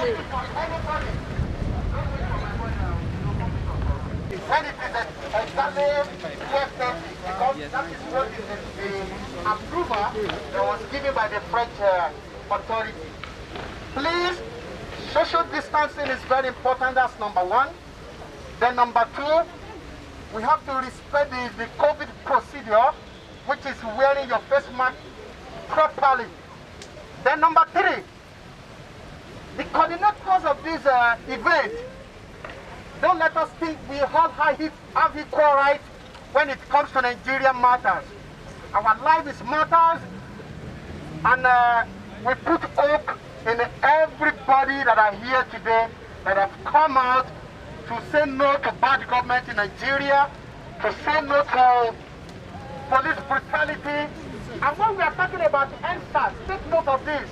When it is examined QFS, because that is what is the approval that was given by the French authority. Please, social distancing is very important, that's number one. Then number two, we have to respect the COVID procedure, which is wearing your face mask properly. Then number three, the coordinators of this event, don't let us think we all have equal rights when it comes to Nigerian matters. Our life is matters, and we put hope in everybody that are here today that have come out to say no to bad government in Nigeria, to say no to police brutality. And when we are talking about NSAS, take note of this.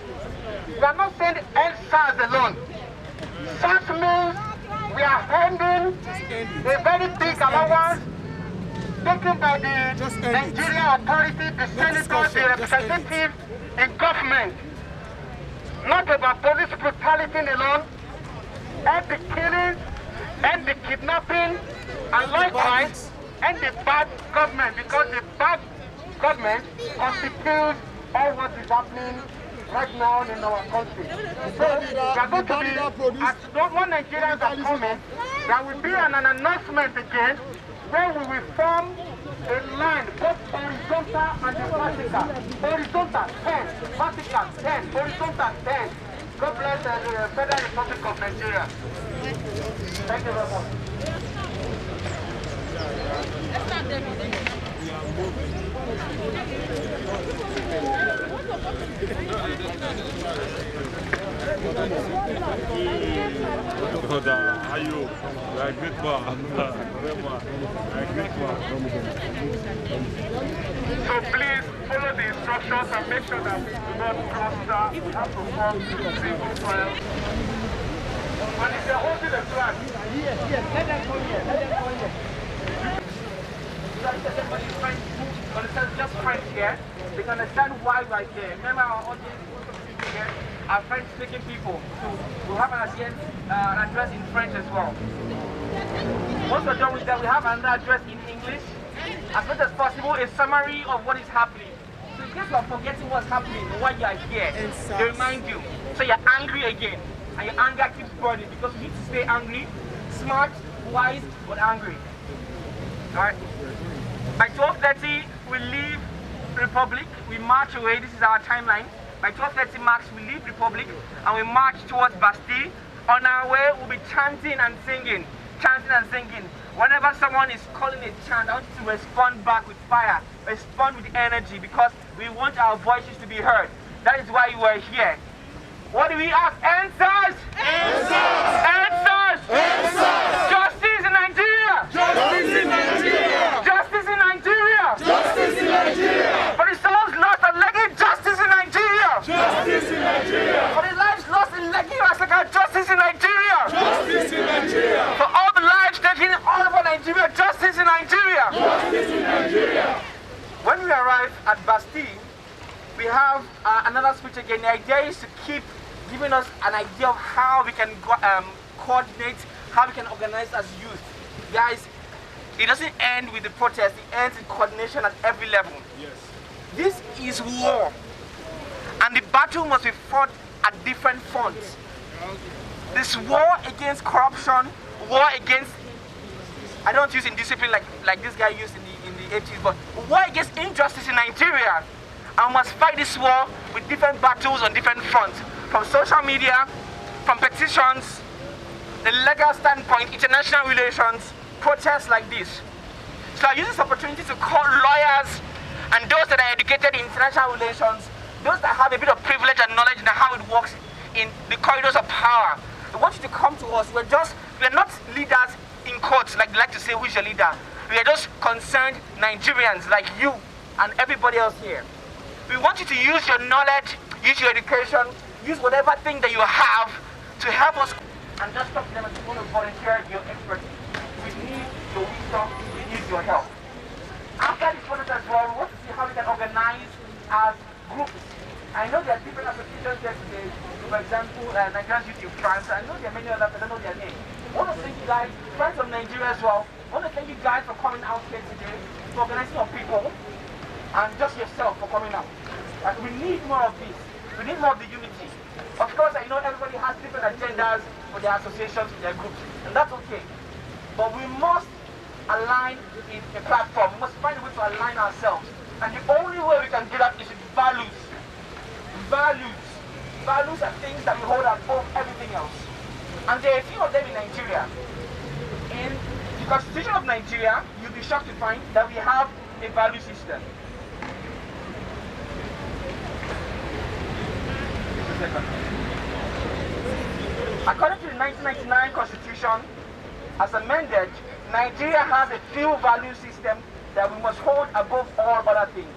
We are not saying NSAS alone. SARS means we are handing a very big allowance taken by the Nigerian authority, the senators, the representatives in government. Not about police brutality alone, and the killings, and the kidnapping, and likewise, and the bad government, because the bad government constitutes all what is happening right now in our country. So we are going to be, as those one Nigerians are coming, there will be an announcement again where we will form a line, both horizontal and vertical. Horizontal 10, vertical 10, horizontal 10. God bless the Federal Republic of Nigeria. Thank you very much. Ayo, like good one. So please follow the instructions and make sure that we do not cluster. We have to form single file. And if they're holding the flag, yes, let them come here. Let them come here. Understand just French here. They can understand why we're here. Remember our audience, here are French-speaking people, so we'll have an address in French as well. Once we're done with that, we have another address in English. As much as possible, a summary of what is happening. So in case you are forgetting what's happening while you are here, they remind you. So you're angry again, and your anger keeps burning because you need to stay angry, smart, wise, but angry. All right. By 12:30, we leave Republic. We march away. This is our timeline. By 12:30 marks, we leave Republic and we march towards Bastille. On our way, we'll be chanting and singing. Chanting and singing. Whenever someone is calling a chant, I want you to respond back with fire. Respond with energy because we want our voices to be heard. That is why you are here. What do we ask? Answers! Answers! Answers! Answers! Justice in Nigeria! Justice in Nigeria! Justice in Nigeria! Justice in Nigeria! For the souls lost at Lekki, justice in Nigeria! Justice in Nigeria! For the lives lost in Lekki, Asaka, justice in Nigeria! Justice in Nigeria! For all the lives taken all over Nigeria, justice in Nigeria! Justice in Nigeria! When we arrive at Bastille, we have another speech again. The idea is to keep giving us an idea of how we can coordinate, how we can organize as youth. Guys, it doesn't end with the protest, it ends in coordination at every level. Yes. This is war. And the battle must be fought at different fronts. This war against corruption, war against, I don't use indiscipline like this guy used in the 80s, but war against injustice in Nigeria. And we must fight this war with different battles on different fronts. From social media, from petitions, the legal standpoint, international relations, protests like this. So I use this opportunity to call lawyers and those that are educated in international relations, those that have a bit of privilege and knowledge in how it works in the corridors of power. I want you to come to us. We're not leaders in courts like they like to say who's your leader. We are just concerned Nigerians like you and everybody else here. We want you to use your knowledge, use your education, use whatever thing that you have to help us. And just talk to them and want to volunteer your expertise. We need your wisdom, we need your help. After this process as well, we want to see how we can organize as groups I know there are different associations there today. For example, Nigerian Youth in France. I know there are many others, I don't know their name. I want to thank you guys, friends of Nigeria as well. I want to thank you guys for coming out here today, for organizing your people, and just yourself for coming out. We need more of this. We need more of the unity. Of course, I know everybody has different agendas for their associations, for their groups, and that's okay. But we must align in a platform. We must find a way to align ourselves. And the only way we can do that is with values. Values. Values are things that we hold above everything else. And there are a few of them in Nigeria. In the Constitution of Nigeria, you'll be shocked to find that we have a value system. According to the 1999 Constitution, as amended, Nigeria has a few value system that we must hold above all other things.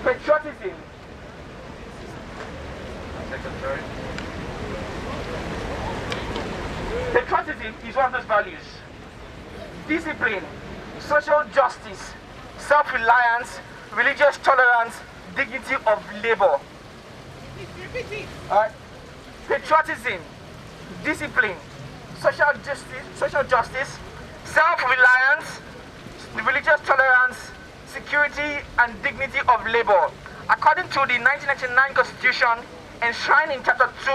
Patriotism. Patriotism is one of those values. Discipline, social justice, self-reliance, religious tolerance, dignity of labor. Patriotism, discipline, social justice, self-reliance, religious tolerance, security, and dignity of labor. According to the 1999 Constitution, enshrined in Chapter 2,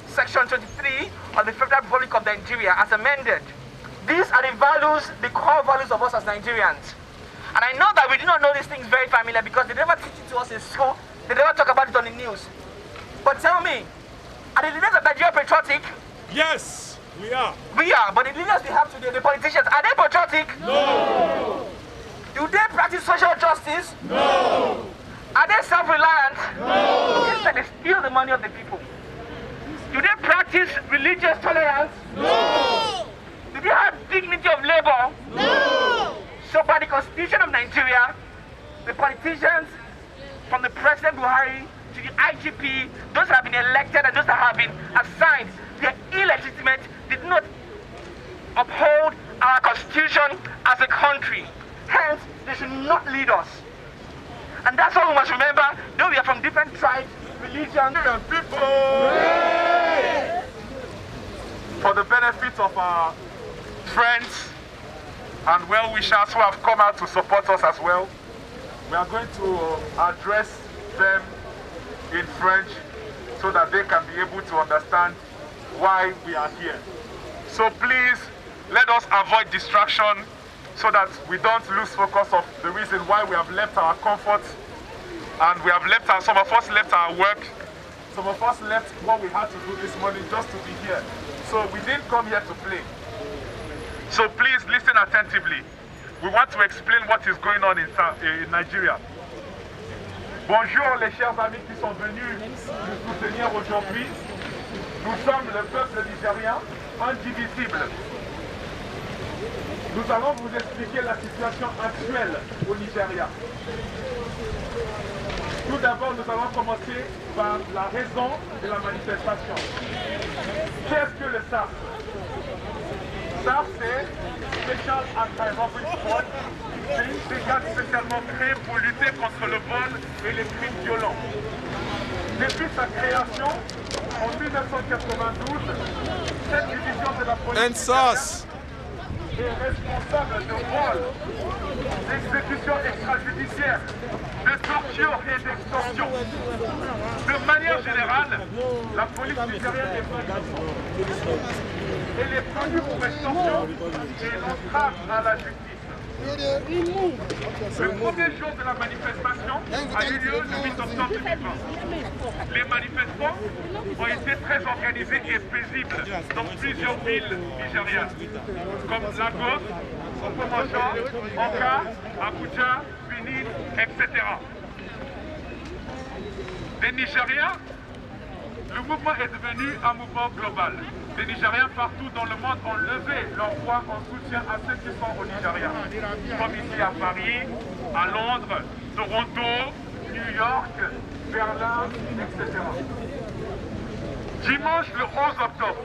Section 23 of the Federal Republic of Nigeria, as amended. These are the values, the core values of us as Nigerians. And I know that we do not know these things very familiar because they never teach it to us in school, they never talk about it on the news. But tell me, are the leaders of Nigeria patriotic? Yes, we are. We are, but the leaders we have today, the politicians, are they patriotic? No. Do they practice social justice? No. Are they self-reliant? No. Instead, they steal the money of the people. Do they practice religious tolerance? No. Do they have dignity of labor? No. So by the Constitution of Nigeria, the politicians, from the President Buhari to the IGP, those that have been elected and those that have been assigned, they're illegitimate, did not uphold our Constitution as a country. Hence, they should not lead us. And that's what we must remember, though we are from different tribes, religions, and people. For the benefit of our friends and well-wishers who have come out to support us as well, we are going to address them in French so that they can be able to understand why we are here. So please, let us avoid distraction so that we don't lose focus of the reason why we have left our comfort and we have left some of us left our work, some of us left what we had to do this morning just to be here. So we didn't come here to play. So please listen attentively. We want to explain what is going on in Nigeria. Bonjour les chers amis qui sont venus nous soutenir aujourd'hui. Nous sommes le peuple nigérien indivisible. Nous allons vous expliquer la situation actuelle au Nigeria. Tout d'abord, nous allons commencer par la raison de la manifestation. Qu'est-ce que le SAF? SAF, c'est Special Anti-Robbery Squad. C'est une brigade spécialement créée pour lutter contre le vol et les crimes violents. Depuis sa création, en 1992, cette division de la police est responsable de vol, d'exécution extrajudiciaire, de torture et d'extorsion. De manière générale, la police nigérienne est connue. Elle est connue pour extorsion et l'entrave à la justice. Le premier jour de la manifestation a eu lieu le 8 octobre 2020. Les manifestants ont été très organisés et paisibles dans plusieurs villes nigérianes, comme Lagos, Okomoshon, Oka, Abuja, Benin, etc. Les Nigériens, le mouvement est devenu un mouvement global. Les Nigériens partout dans le monde ont levé leur voix en soutien à ceux qui sont au Nigeria, comme ici à Paris, à Londres, Toronto, New York, Berlin, etc. Dimanche le 11 octobre,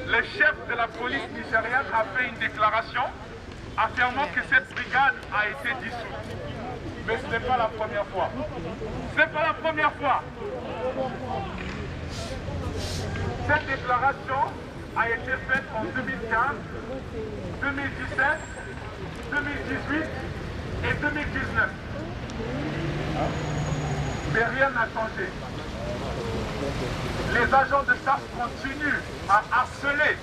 le chef de la police nigérienne a fait une déclaration affirmant que cette brigade a été dissoute. mais ce n'est pas la première fois. Ce n'est pas la première fois. Cette déclaration a été faite en 2015, 2017, 2018 et 2019. Mais rien n'a changé. Les agents de SARS continuent à harceler,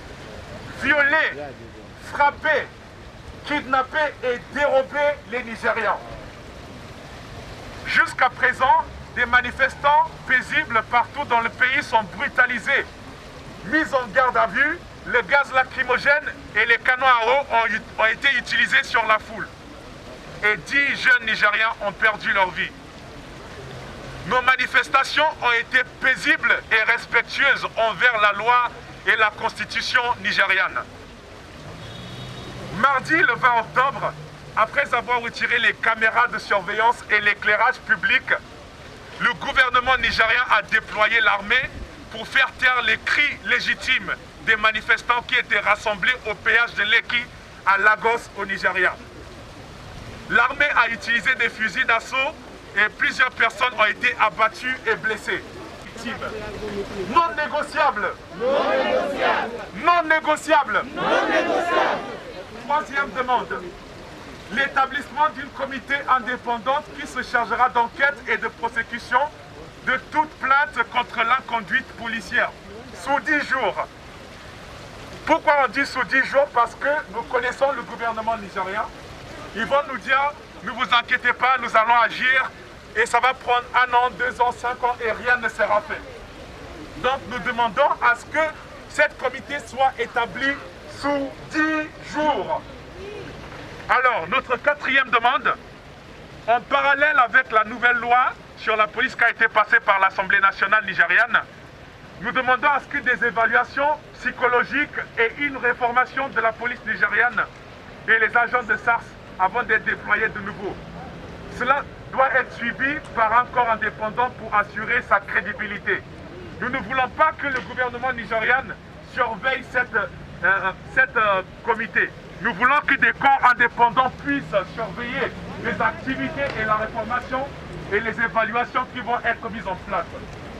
violer, frapper, kidnapper et dérober les Nigérians. Jusqu'à présent, des manifestants paisibles partout dans le pays sont brutalisés, mis en garde à vue, le gaz lacrymogène et les canons à eau ont été utilisés sur la foule. Et 10 jeunes Nigériens ont perdu leur vie. Nos manifestations ont été paisibles et respectueuses envers la loi et la constitution nigériane. Mardi, le 20 octobre, après avoir retiré les caméras de surveillance et l'éclairage public, le gouvernement nigérien a déployé l'armée pour faire taire les cris légitimes des manifestants qui étaient rassemblés au péage de Lekki à Lagos au Nigeria. L'armée a utilisé des fusils d'assaut et plusieurs personnes ont été abattues et blessées. Non négociable. Non négociable. Non négociable. Non négociable. Troisième demande. L'établissement d'une comité indépendante qui se chargera d'enquête et de prosécution de toute plainte contre l'inconduite policière. Sous 10 jours. Pourquoi on dit sous 10 jours? Parce que nous connaissons le gouvernement nigérien. Ils vont nous dire, ne vous inquiétez pas, nous allons agir et ça va prendre 1 an, 2 ans, 5 ans et rien ne sera fait. Donc nous demandons à ce que cette comité soit établie sous 10 jours. Alors, notre quatrième demande, en parallèle avec la nouvelle loi sur la police qui a été passée par l'Assemblée nationale nigériane, nous demandons à ce que des évaluations psychologiques et une réformation de la police nigériane et les agents de SARS avant d'être déployés de nouveau. Cela doit être suivi par un corps indépendant pour assurer sa crédibilité. Nous ne voulons pas que le gouvernement nigérian surveille cette comité. Nous voulons que des corps indépendants puissent surveiller les activités et la réformation et les évaluations qui vont être mises en place.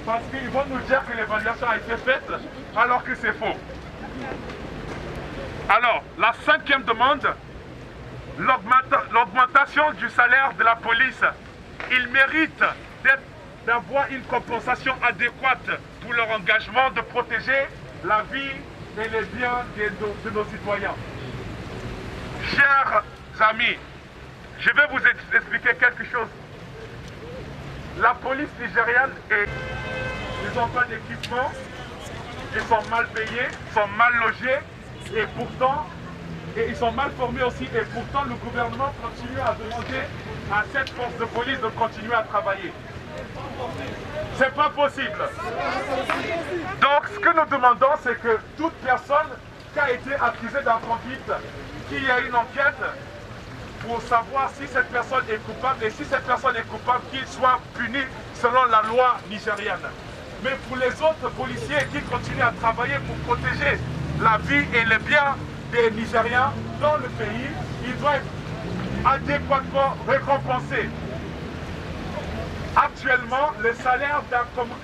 Parce qu'ils vont nous dire que l'évaluation a été faite alors que c'est faux. Alors, la cinquième demande, l'augmentation du salaire de la police. Ils méritent d'avoir une compensation adéquate pour leur engagement de protéger la vie et les biens de nos citoyens. Chers amis, je vais vous expliquer quelque chose. La police nigériane, ils n'ont pas d'équipement, ils sont mal payés, sont mal logés et pourtant, ils sont mal formés aussi et pourtant le gouvernement continue à demander à cette force de police de continuer à travailler. C'est pas possible. Donc ce que nous demandons, c'est que toute personne qui a été accusée d'un conduite, qu'il y ait une enquête pour savoir si cette personne est coupable et si cette personne est coupable, qu'il soit puni selon la loi nigériane. Mais pour les autres policiers qui continuent à travailler pour protéger la vie et les biens des Nigériens dans le pays, ils doivent être adéquatement récompensés. Actuellement, le salaire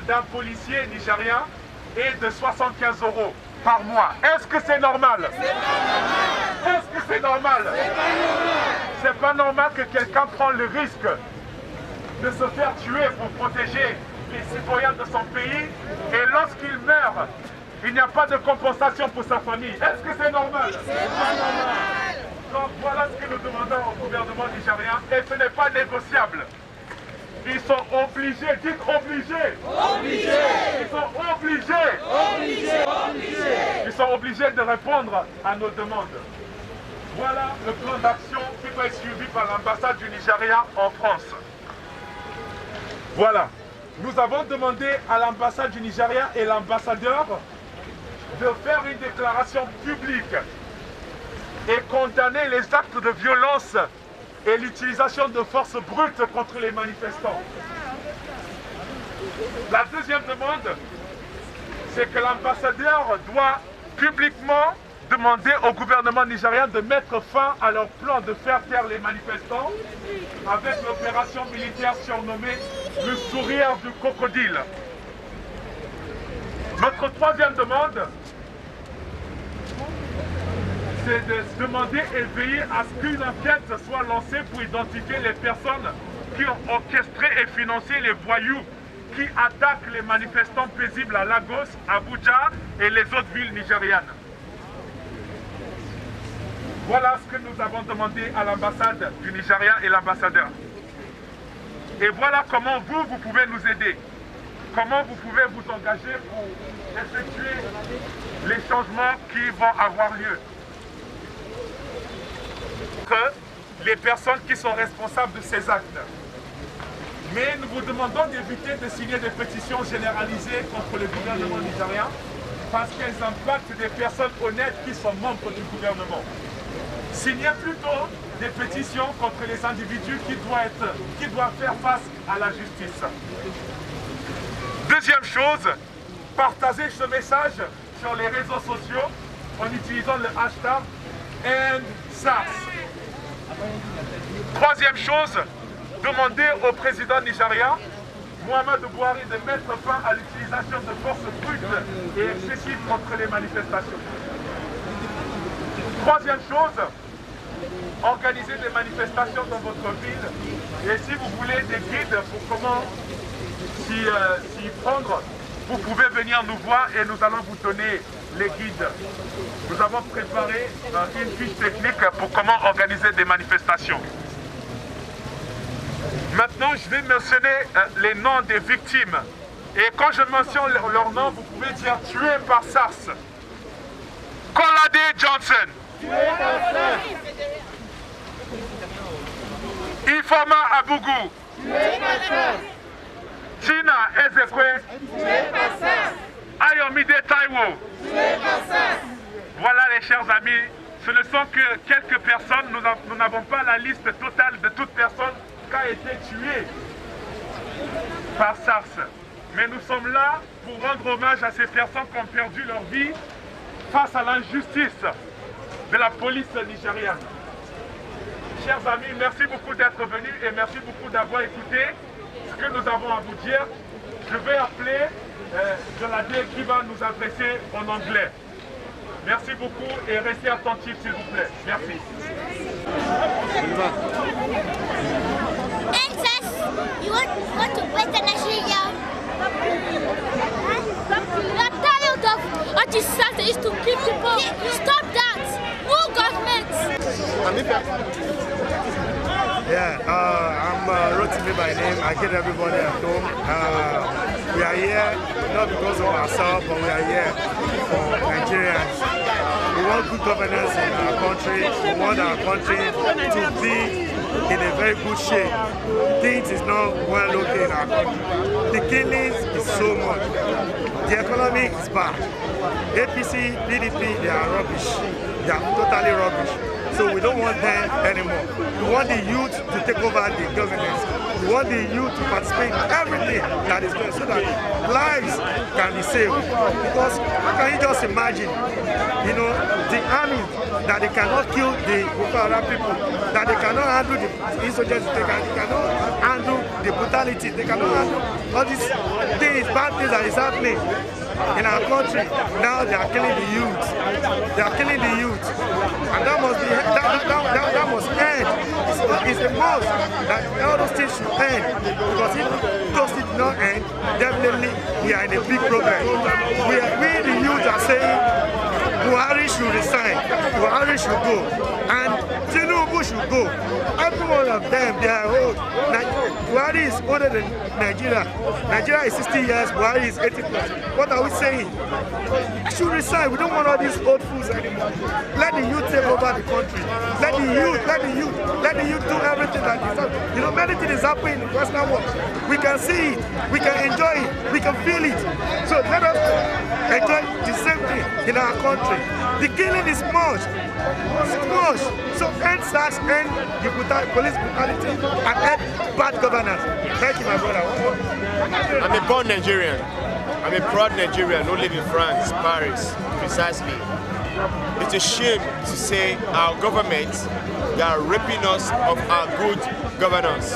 d'un policier nigérien est de 75 € par mois. Est-ce que c'est normal? Est-ce que c'est normal? C'est pas normal que quelqu'un prenne le risque de se faire tuer pour protéger les citoyens de son pays et lorsqu'il meurt, il n'y a pas de compensation pour sa famille. Est-ce que c'est normal? C'est pas normal. Donc voilà ce que nous demandons au gouvernement nigérien et ce n'est pas négociable. Ils sont obligés, dites obligés. Obligés. Ils sont obligés. Obligés. Obligés. Ils sont obligés de répondre à nos demandes. Voilà le plan d'action qui doit être suivi par l'ambassade du Nigeria en France. Voilà. Nous avons demandé à l'ambassade du Nigeria et l'ambassadeur de faire une déclaration publique et condamner les actes de violence et l'utilisation de force brute contre les manifestants. La deuxième demande, c'est que l'ambassadeur doit publiquement demandé au gouvernement nigérien de mettre fin à leur plan de faire taire les manifestants avec l'opération militaire surnommée le sourire du crocodile. Notre troisième demande, c'est de demander et veiller à ce qu'une enquête soit lancée pour identifier les personnes qui ont orchestré et financé les voyous qui attaquent les manifestants paisibles à Lagos, Abuja et les autres villes nigérianes. Voilà ce que nous avons demandé à l'ambassade du Nigeria et l'ambassadeur. Et voilà comment vous pouvez nous aider. Comment vous pouvez vous engager pour effectuer les changements qui vont avoir lieu. Que les personnes qui sont responsables de ces actes. Mais nous vous demandons d'éviter de signer des pétitions généralisées contre le gouvernement nigérien parce qu'elles impactent des personnes honnêtes qui sont membres du gouvernement. Signez plutôt des pétitions contre les individus qui doivent faire face à la justice. Deuxième chose, partagez ce message sur les réseaux sociaux en utilisant le hashtag #EndSARS. Troisième chose, demandez au président nigérien, Muhammadu Buhari, de mettre fin à l'utilisation de forces brutes et excessives contre les manifestations. Troisième chose, organisez des manifestations dans votre ville et si vous voulez des guides pour comment s'y prendre, vous pouvez venir nous voir et nous allons vous donner les guides. Nous avons préparé une fiche technique pour comment organiser des manifestations. Maintenant, je vais mentionner les noms des victimes. Et quand je mentionne leur nom, vous pouvez dire tué par SARS. Kolade Johnson. Tué par SARS. Ifeoma Abugu. Tué par SARS. China Ezekwe. Tué par SARS. Ayomide Taiwo. Tué par SARS. Voilà les chers amis, ce ne sont que quelques personnes, nous n'avons pas la liste totale de toute personne qui a été tuée par SARS. Mais nous sommes là pour rendre hommage à ces personnes qui ont perdu leur vie face à l'injustice de la police nigériane. Chers amis, merci beaucoup d'être venus et merci beaucoup d'avoir écouté ce que nous avons à vous dire. Je vais appeler Jonathan qui va nous adresser en anglais. Merci beaucoup et restez attentifs s'il vous plaît. Merci. EndSARS, you want to break the Nigeria? You are tired of what is SARS is to kill people. Stop that. No government. Yeah, I'm Rotimi by name. I get everybody at home. We are here not because of ourselves, but we are here for Nigerians. We want good governance in our country. We want our country to be in a very good shape. Things is not well okay in our country. The killings is so much. The economy is bad. APC, PDP, they are rubbish. They are totally rubbish. So we don't want them anymore. We want the youth to take over the governance. We want the youth to participate in everything that is going so that lives can be saved. Because can you just imagine, you know, the army that they cannot kill the Boko Haram people, that they cannot handle the insurgency, they cannot handle the brutality, they cannot handle all these things, bad things that is happening in our country. Now they are killing the youth. They are killing the youth, and that must be that must end. It's a must that all those things should end, because if those things do not end, definitely we are in a big problem. We the youth are saying Buhari should resign, Buhari should go, and Tinubu should go. Every one of them, they are old. Buhari is older than Nigeria. Nigeria is 60 years, Buhari is 80 plus. What are we saying? He should resign. We don't want all these old fools anymore. Let the youth take over the country. Let the youth do everything that is happening. You know, many things is happening in the Western world. We can see it, we can enjoy it, we can feel it. So let us enjoy the same thing in our country. The killing is much. So end SARS, end the police brutality, and end bad governance. Thank you, my brother. I'm a born Nigerian. I'm a proud Nigerian who live in France, Paris, precisely. It's a shame to say our government, they are raping us of our good governance.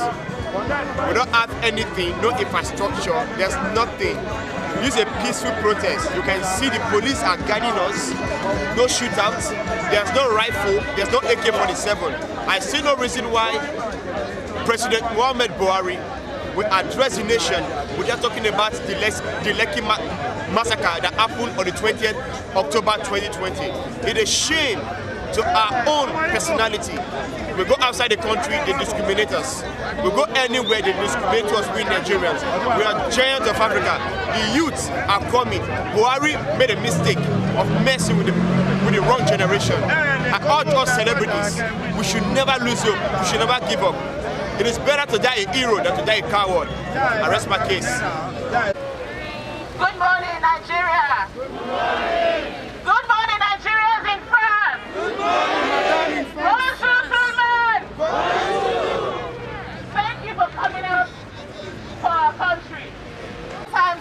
We don't have anything, no infrastructure, there's nothing. Use a peaceful protest. You can see the police are guarding us, no shootouts, there's no rifle, there's no AK-47. I see no reason why President Muhammad Buhari will address the nation. We're just talking about the Lekki massacre that happened on the 20th October 2020. It's a shame to our own personality. We go outside the country, they discriminate us. We go anywhere, they discriminate us, we Nigerians. We are giants of Africa. The youths are coming. Buhari made a mistake of messing with the wrong generation. I urge us celebrities, we should never lose hope, we should never give up. It is better to die a hero than to die a coward. I rest my case. Good morning, Nigeria. Good morning. Good morning, Nigerians in France. Good morning. Bonjour, tout le monde. Thank you for coming out for our country.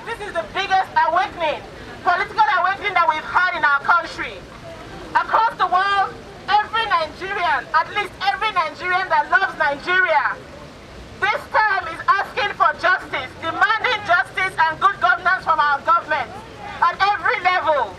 This is the biggest awakening, political awakening that we've had in our country. Across the world, every Nigerian, at least every Nigerian that loves Nigeria, this time is asking for justice, demanding justice and good governance from our government at every level.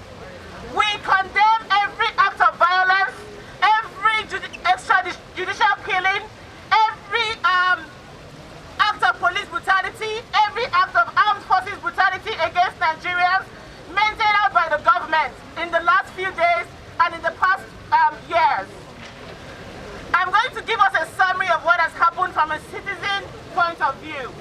We condemn every act of violence, every extrajudicial killing, every act of police brutality, every act of armed forces brutality against Nigerians maintained out by the government in the last few days and in the past years. I'm going to give us a summary of what has happened from a citizen point of view.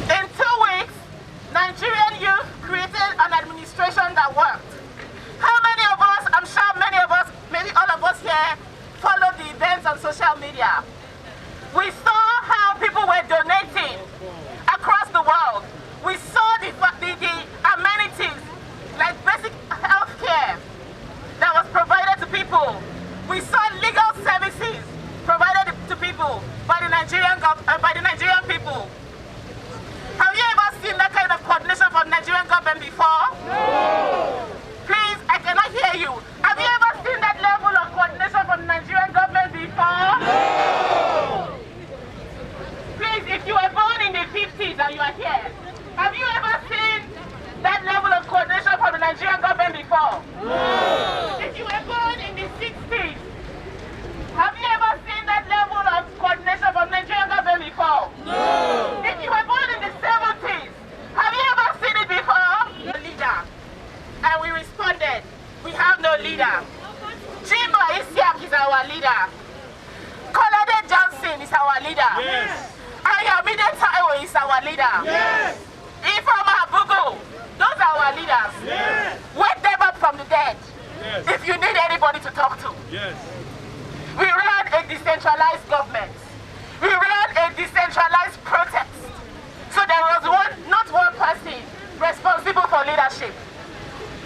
In 2 weeks, Nigerian youth created an administration that worked. How many of us, I'm sure many of us, maybe all of us here, followed the events on social media. We saw how people were donating across the world. We saw the amenities like basic health care that was provided to people. We saw legal services provided to people by the Nigerian people. Have you ever seen that kind of coordination from the Nigerian government before? No. Please, I cannot hear you. Have you ever seen that level of coordination from the Nigerian government before? No. Please, if you were born in the 50s and you are here, have you ever seen that level of coordination from the Nigerian government before? No. If you were born in the 60s, have you ever seen that level of coordination from the Nigerian government before? No. If you were born in the 70s, have you ever seen it before? No leader. And we responded, we have no leader. Jimbo Isiaq is our leader. Kolade Johnson is our leader. Yes. Ayomide Taiwo is our leader. Yes. Ifeoma Abugo, those are our leaders. Yes. Wake them up from the dead. Yes. If you need anybody to talk to. Yes. We ran a decentralized government. We ran a decentralized protest. So there was not one person responsible for leadership.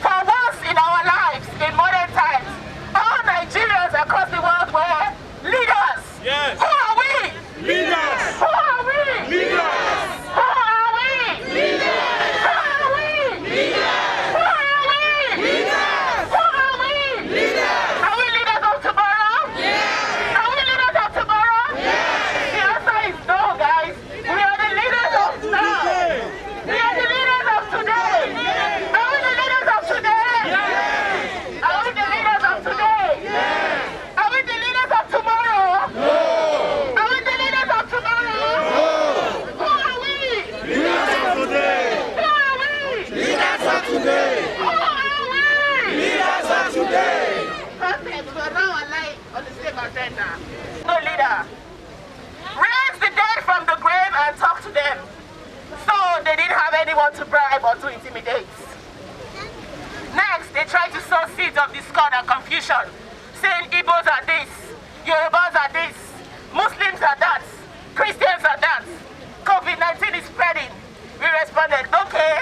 For once in our lives, in modern times, all Nigerians across the world were leaders. Yes. Who are we? Leaders. Who are we? Leaders. Who are we? Leaders. Who are we? Leaders. Who are we? Leaders. Who are we? Leaders. Are we leaders of tomorrow? Yes. Are we leaders of tomorrow? Yes. The answer is no, guys. We are the leaders of now. We are the leaders of today. Are we the leaders of today? Yes. Are we the leaders of today? Yes. Are we the leaders of tomorrow? No. Are we the leaders of tomorrow? No. Who are we? Leaders of today. Who are we? Leaders of today. Who are we? Leaders of today. Perfect. We are now alive on the same agenda. No leader. Raise the dead from the grave and talk to them. So they didn't have anyone to bribe or to intimidate. Next, they tried to sow seeds of discord and confusion, saying Igbos are this, Yorubas are this, Muslims are that, Christians are that. COVID-19 is spreading. We responded, okay,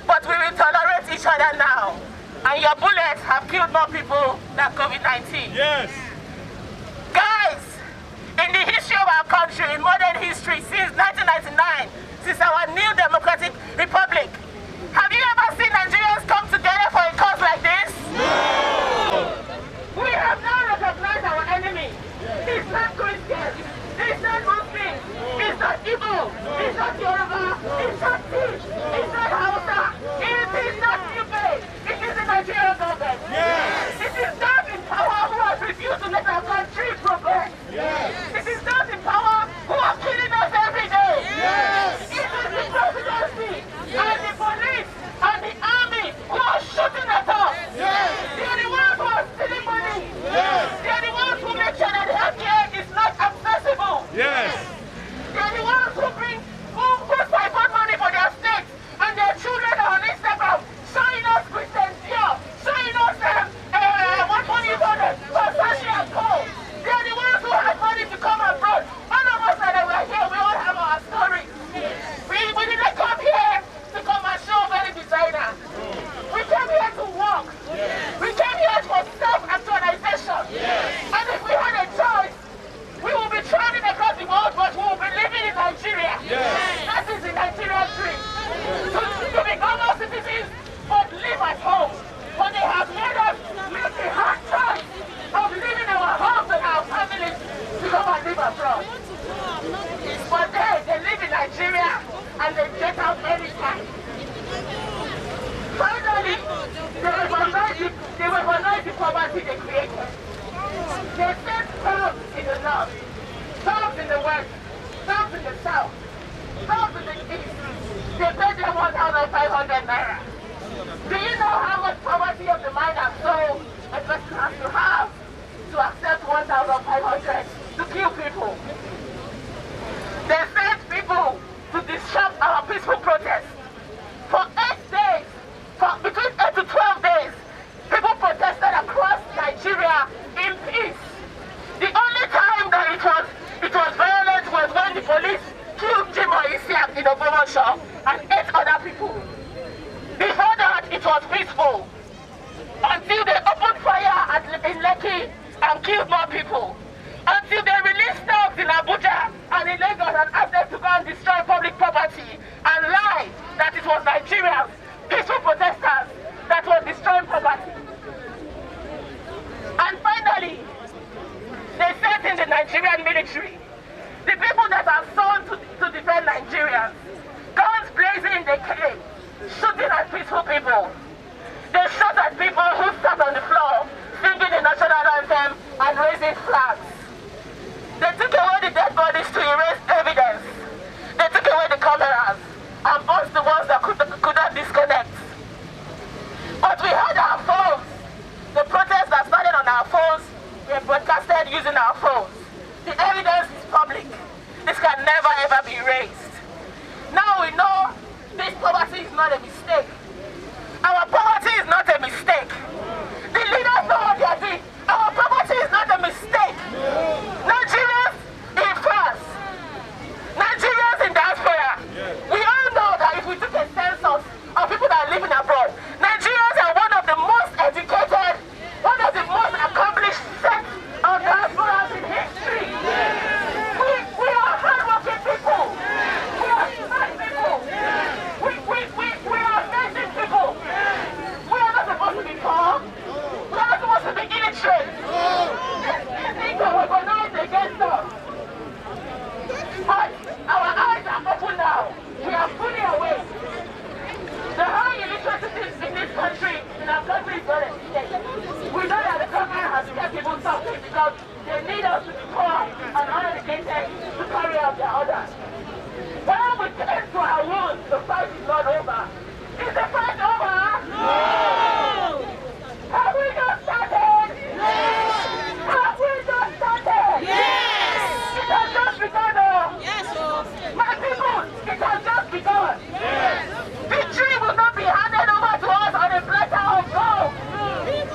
but we will tolerate each other now. And your bullets have killed more people than COVID-19. Yes. Guys, in the history of our country, in modern history, since 1999, since our new democratic republic, not Yoruba, it's not Tiv, it's not Hausa, it is not Ibe, it is the Nigerian government. Yes. It is those in power who have refused to let our country progress. Yes. It is those in power who are killing us every day. Yes. It is the presidency and the police and the army who are shooting at us. Yes. They are the ones who are stealing money. Yes. They are the ones who make sure that healthcare is not accessible. Yes. They are the ones who siphon money for their states, and their children are on Instagram showing us Christian Dior, showing us what money is on it, Versace and Co. They are the ones who have money to come abroad. All of us that were here, we all have our stories. We didn't come here to come and show very designer. We came here to work. We came here for self-actualization. And if we had a choice, we will be traveling across the world, but we will be living in Nigeria. That is the Nigerian dream. To be global citizens, but live at home. But they have made us make the hard choice of leaving our homes and our families to go and live abroad. But they live in Nigeria and they get out anytime. Finally, they recognize the poverty they created. They sent thugs in the north, thugs in the west, thugs in the south, thugs in the east. They paid them 1,500 naira. Do you know how much poverty of the mind and soul a person has to have to accept 1,500 to kill people? They sent people to disrupt our peaceful protest. For 8 days, between 8 to 12 days, people protested across Nigeria in peace. The only time that it was violent was when the police killed Jimoh Isiaq in Ogbomosho and 8 other people. Before that, it was peaceful until they opened fire in Lekki and killed more people. Until they released thugs in Abuja and in Lagos and asked them to go and destroy public property and lie that it was Nigerians, peaceful protesters, that were destroying property. And finally, they sent in the Nigerian military, the people that are sworn to defend Nigerians, guns blazing, they came, shooting at peaceful people. They shot at people who sat on the floor, singing the national anthem and raising flags. They took away the dead bodies to erase evidence. They took away the cameras and burst the ones that could not disconnect. But we had our phones. The protests that started on our phones were broadcasted using our phones. The evidence is public. This can never ever be erased. Now we know this poverty is not a mistake. Our poverty is not a mistake. The leaders know what they are doing. Our poverty is not a mistake. Nigerians in France, Nigerians in diaspora, we all know that if we took a census of people that are living abroad, Nigerians are one of the most educated, one of the most accomplished sets of diasporas in history. We are hardworking people. We are smart people. We are amazing people. We are not supposed to be poor. We are not supposed to be illiterate. These things are organized against us. But our eyes are open now. We are fully awake. The high illiteracy in this country, in our country, is not a mistake. We know that the government has kept people suffering because they need us to be poor and uneducated to carry out their orders. When we turn to our roots, the fight is not over. Is the fight over? No! Have we not started? Yes! Have we not started? Yes! It has just begun. Yes, my people, it has just begun. Yes! Victory will not be handed over to us on a platter of gold.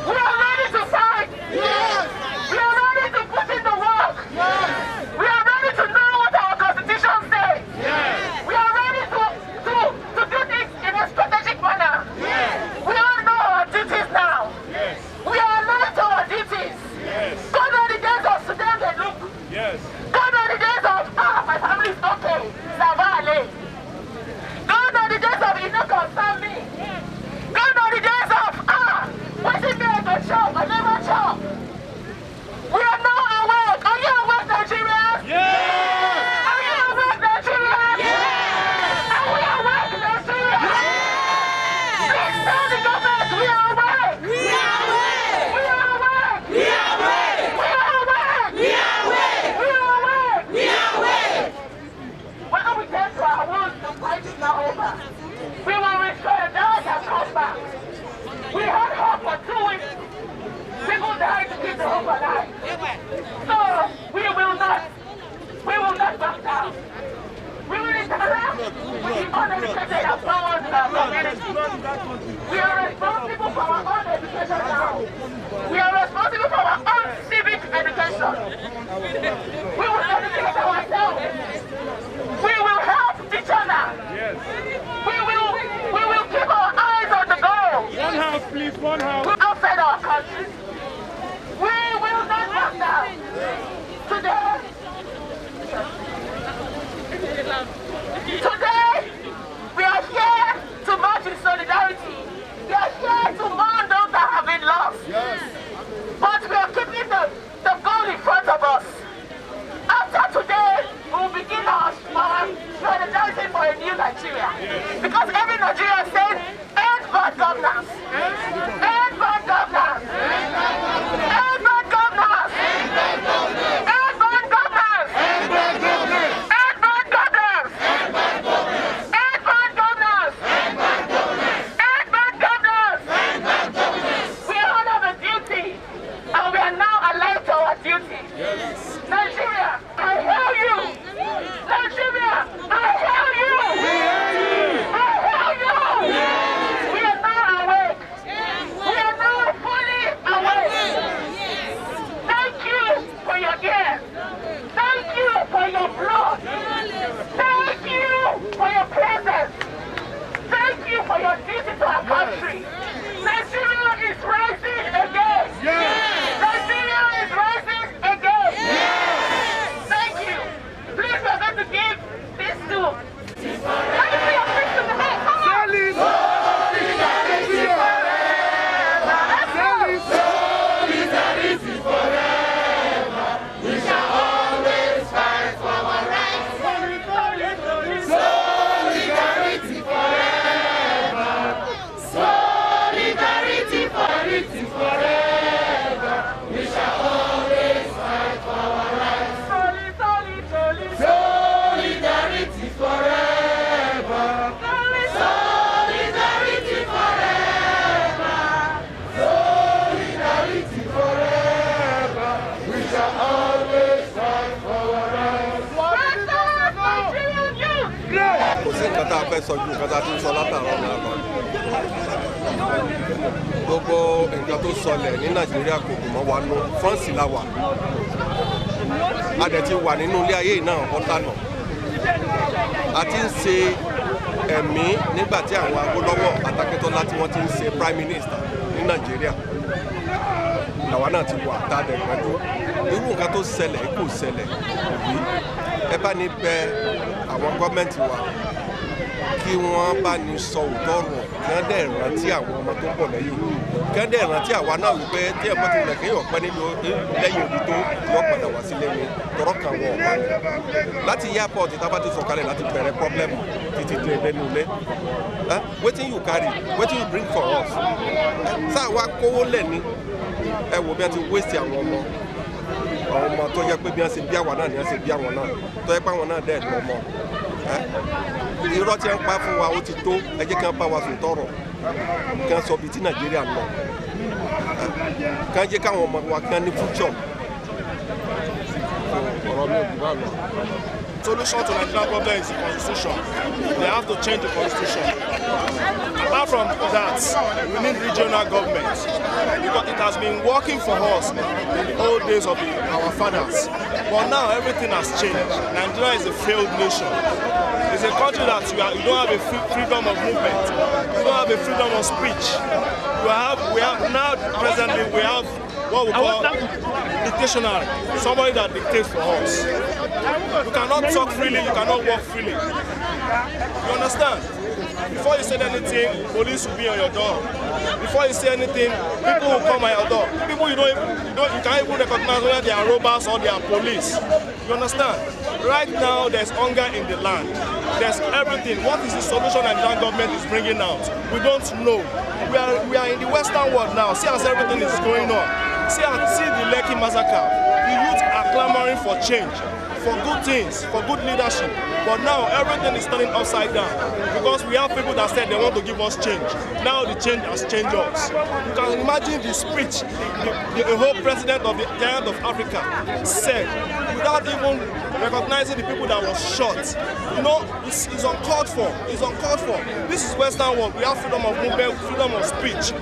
We are ready to fight. Yes! We are ready to put in the work. Yes! We are ready to Nigeria. We will interact with the uneducated and powered community. We are responsible for our own education now. We are responsible for our own civic education. We will educate ourselves. We will help each other. We will keep our eyes on the goal. One house, please, one house. Outside our country. We will not back down. Today, we are here to march in solidarity. We are here to mourn those that have been lost. Yes. But we are keeping the goal in front of us. After today, we will begin our solidarity for a new Nigeria. Yes. Because every Nigerian says, end bad governance. End bad governance. End bad governance. End bad governance. End bad governance. End bad governance. End bad governance. End bad governance. End bad governance. End bad governance. End bad governance. End bad governance. We are all of a duty, and we are now alive to our duty. Yes. Nigeria, I hear you. Nigeria, I hear you. We hear you. I hear you. We are now awake. We are now fully awake. Thank you for your care. Thank you for your blood. Thank you for your presence. Thank you for your duty to our country. Nigeria is rising again. Nigeria is rising again. Thank you. Please, we're going to give this to. Let me see your fist in the head. Come on. Solidarity forever. Solidarity forever. We shall always fight for our rights. Solidarity forever. Solidarity forever. We shall always fight for our rights. Solidarity forever. Solidarity forever. Solidarity forever. We shall always fight for our rights. Nigerian youth! kò sí nǹkan tá a fẹ́ sọ ju nǹkan tá a ti ń sọ látàrọ̀ náà lọ. Gbogbo nǹkan tó sọlẹ̀ ní Nàìjíríà kò dùn mọ́ wa nú. France la wà. A dẹ̀ ti wà nínú ilé ayé náà ọ̀tànà. A ti ń ṣe ẹ̀mí nígbà tí àwọn Awólọ́wọ̀ Akíntọ́lá tí wọ́n ti ń ṣe Prime Minister ní Nàìjíríà. Làwa náà ti wà tá a dẹ̀ gbẹ́dú. Irú nǹkan tó ṣẹlẹ̀ kò ṣẹlẹ̀ òbí. Ẹ bá ní bẹ àwọn gọ́ọ̀mẹ̀ntì wa kí wọ́n bá ní sọ òótọ́ ọ̀rọ̀ kí wọ́n dẹ̀ rántí àwọn ọmọ tó ń bọ̀ lẹ́yìn kí wọ́n dẹ̀ rántí àwa náà wípé tí ẹ̀mọ́ ti rẹ̀ kéèyàn pẹ́ nínú lẹ́yìn òbí tó yọ padà wá sílé mi tọrọ kan wọ̀ ọ̀pá láti airport tá a bá ti sọ̀kalẹ̀ láti bẹ̀rẹ̀ pọ́blẹ́mù títí dé lẹ́nu ilé wetin you carry wetin you bring for us sáà wá kówó lẹ̀ ní ẹ wò bí wọ́n ti waste àwọn ọmọ tó yẹ pé bí wọ́n ṣe bí àwọn náà ni wọ́n ṣe bí àwọn náà tó yẹ pé àwọn náà dẹ̀ lọ́mọ irọ́ tí wọ́n pa fún wa ó ti tó ẹ jẹ́ kí wọ́n bá wa sùn tọrọ kí wọ́n sọ bí tí Nàìjíríà lọ kí wọ́n jẹ́ káwọn ọmọ wa kí wọ́n ní future ọ̀rọ̀ mi ò bí bá lọ. Solution to Nigerian problem is the constitution. They have to change the constitution. Apart from that, we need regional government because it has been working for us in the old days of our fathers. But now everything has changed. Nigeria is a failed nation. It's a country that you don't have a freedom of movement. You don't have a freedom of speech. We have now presently we have what we call dictationary, somebody that dictates for us. You cannot talk freely, you cannot walk freely. You understand? Before you say anything, police will be on your door. Before you say anything, people will come at your door. People you can't even recognize whether they are robbers or they are police. You understand? Right now, there's hunger in the land. There's everything. What is the solution that the government is bringing out? We don't know. We are in the Western world now. See as everything is going on. See the Lekki massacre. The youth are clamoring for change, for good things, for good leadership. But now everything is turning upside down because we have people that said they want to give us change. Now the change has changed us. You can imagine the speech the whole president of the Giant of Africa said. We without even recognizing the people that was shot. You know, it's uncalled for. It's uncalled for. This is Western world. We have freedom of movement, freedom of speech.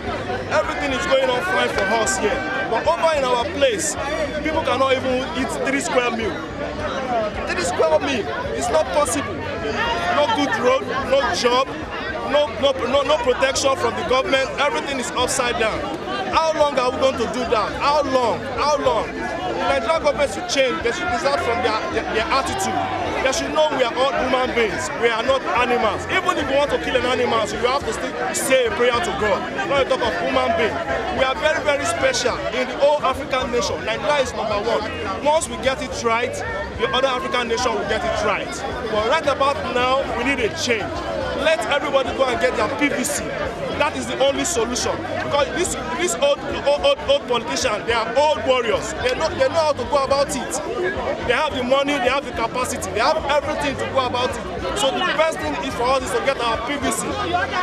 Everything is going on fine for us here. But over in our place, people cannot even eat 3 square meal. 3 square meal. It's not possible. No good road, no job, no protection from the government. Everything is upside down. How long are we going to do that? How long? How long? The Nigerian government should change. They should decide from their attitude. They should know we are all human beings. We are not animals. Even if you want to kill an animal, you have to still say a prayer to God. Not talk of human being. We are very, very special in the whole African nation. Nigeria is #1. Once we get it right, the other African nation will get it right. But right about now, we need a change. Let everybody go and get their PVC. That is the only solution. Because these old politicians, they are old warriors. They know how to go about it. They have the money, they have the capacity, they have everything to go about it. So the best thing is for us is to get our PVC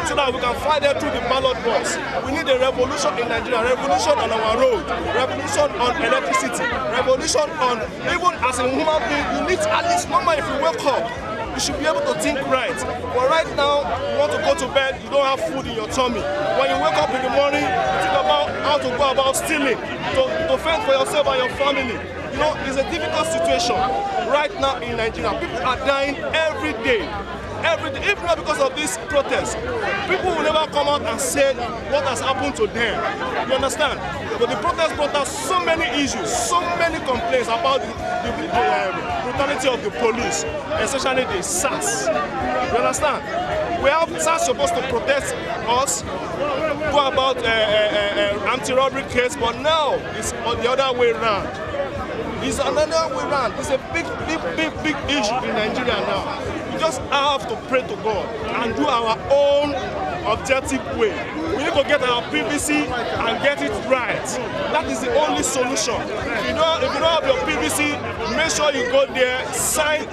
so that we can fight them through the ballot box. We need a revolution in Nigeria, revolution on our road, revolution on electricity, revolution on, even as a human being, you need at least normal if you wake up. You should be able to think right. But right now, you want to go to bed, you don't have food in your tummy. When you wake up in the morning, you think about how to go about stealing, to fend for yourself and your family. You know, it's a difficult situation right now in Nigeria. People are dying every day. Even not because of this protest. People will never come out and say what has happened to them. You understand? But the protest brought out so many issues, so many complaints about the brutality of the police, especially the SARS. You understand? We have SARS supposed to protect us, go about anti-robbery case, but now it's on the other way around. It's another way around. It's a big issue in Nigeria now. We just have to pray to God and do our own objective way. We need to get our PVC and get it right. That is the only solution. If you don't have your PVC, make sure you go there, sign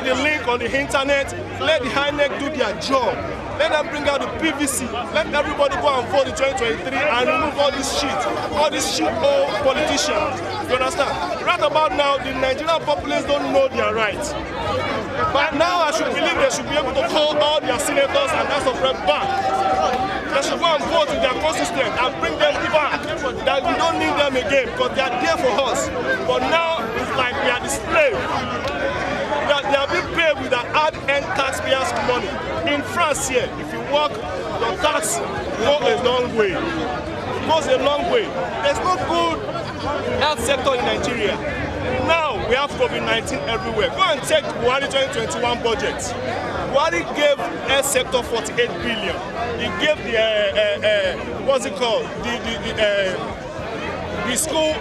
the link on the internet, let the INEC do their job. Let them bring out the PVC. Let everybody go and vote in 2023 and remove all this shit old politicians. You understand? Right about now, the Nigerian populace don't know their rights. But now I should believe they should be able to call all their senators and House of Rep back. They should go and vote in their constituent and bring them back. That we don't need them again because they are there for us. But now it's like we are the slave. They are being paid with the hard-earned taxpayers' money. In France here, if you work, your tax goes a long way. It goes a long way. There's no good health sector in Nigeria. Now we have COVID-19 everywhere. Go and check Buhari 2021 budget. Buhari gave health sector 48 billion. He gave the what's it called? The school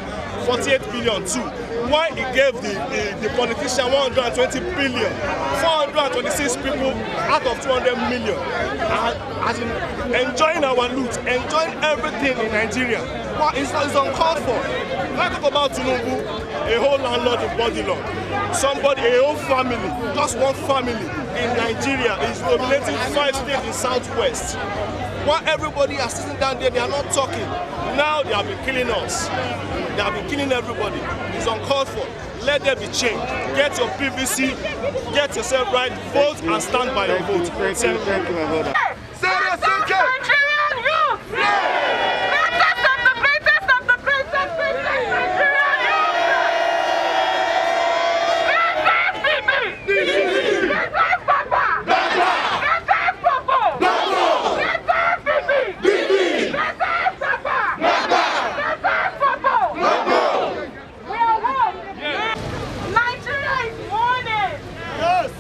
48 billion too. Why he gave the politician 120 billion, 426 people out of 200 million, as in enjoying our loot, enjoying everything in Nigeria. Well, it's uncalled for. Let's talk about Tinubu, a whole landlord in Bodilon. Somebody, a whole family, just one family in Nigeria is dominating 5 states in Southwest. While everybody is sitting down there, they are not talking. Now they have been killing us. They have been killing everybody. It's uncalled for. Let there be change. Get your PVC, get yourself right, vote and stand by your vote. Thank you, my brother. Nigerian youth! Greatest of the greatest of the greatest Nigerian youth! Greatest Papa! Greatest Popo! Greatest Bibi! Greatest Papa! Greatest Popo! We are one! Nigeria is mourning! Yes!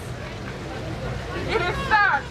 It is sad.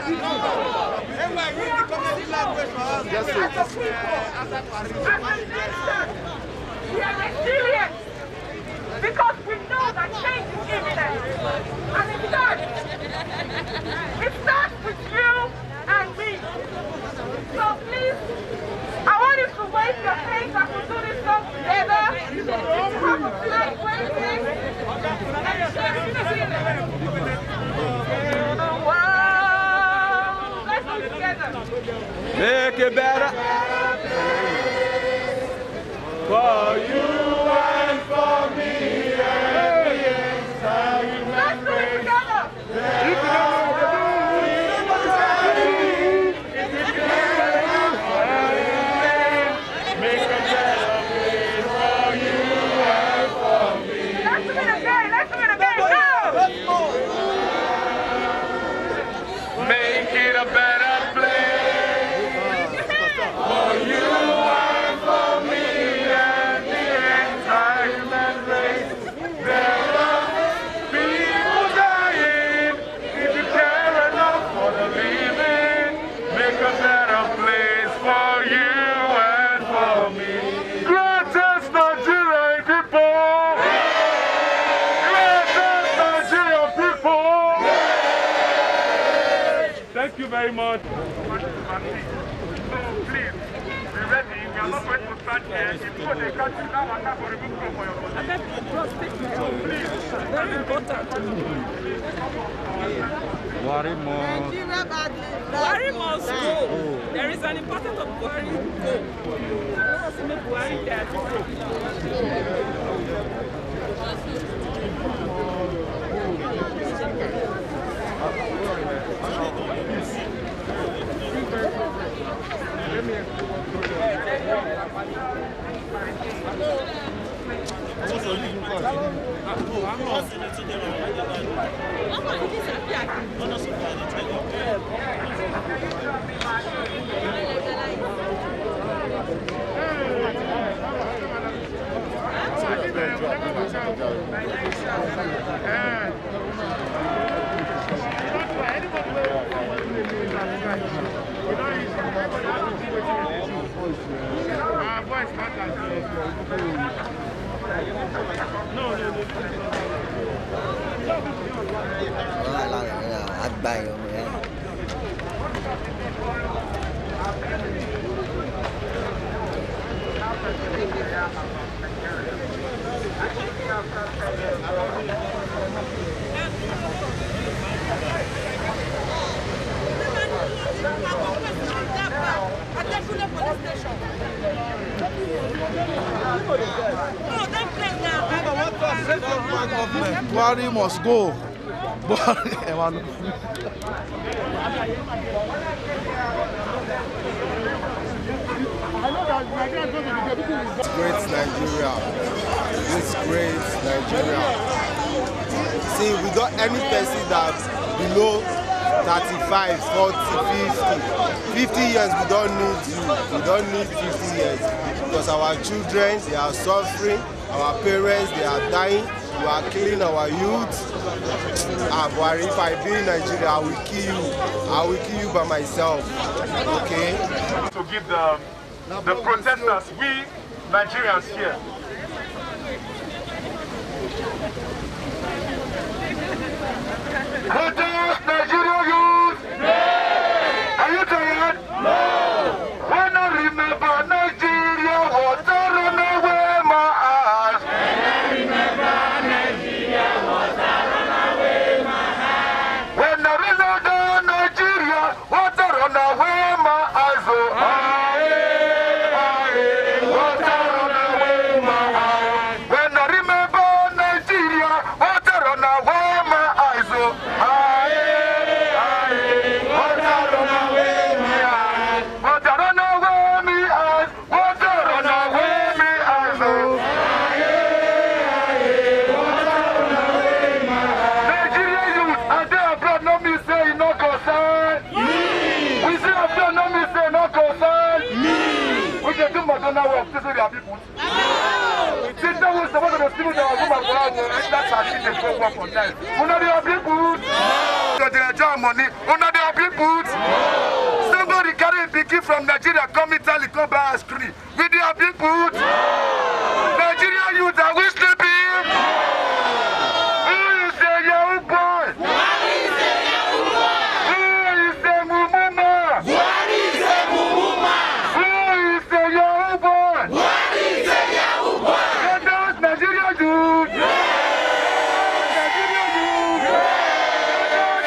We are resilient because we know that change is imminent. And it starts with you and me. So please, I want you to wave your hands as we do this song together. Have a flag waving and share the world. Let's do it together. Make it better for you and for me and the entire Let's do it together. Make a better place for you and for me. Let's do it again. Let's do it again. Go. Make it a better place for you and for me and the entire human race. There are people dying. If you care enough for the living, make a better place for you and for me. Greatest Nigerian people! Greatest Nigerian people! Thank you very much. So please, be ready. We are not going to stand here. If you go to the country now, I have to remove from your position. So please. Very important. Buhari must go. There is an importance of Buhari go. Let's make Buhari there. Buhari must go. Great Nigeria. This great Nigeria. See, without any person that's below 35, 40, 50. 50 years, we don't need you. We don't need 50 years. Because our children, they are suffering. Our parents, they are dying. We are killing our youth. Buhari, if I be in Nigeria, I will kill you. I will kill you by myself. Okay? To give the protesters, we Nigerians here. Protest Nigeria youth! Are you tired? No! When I remember Nigeria was thrown away my eyes. When I remember Nigeria was thrown away my eyes. When I remember Nigeria was thrown away my eyes. Oh, was thrown away my eyes. When I remember Nigeria was thrown away my eyes. Oh, people. they enjoy money. Una they have been put. Somebody carry a pikin from Nigeria, come Italy, come buy ice cream. We they have been put. Nigeria youth are we sleeping? Who is a young boy? What is a young boy? Who is a mumuma? What is a mumuma? Who is a young boy? What is a young boy? Get out Nigeria youth. Nigeria youth.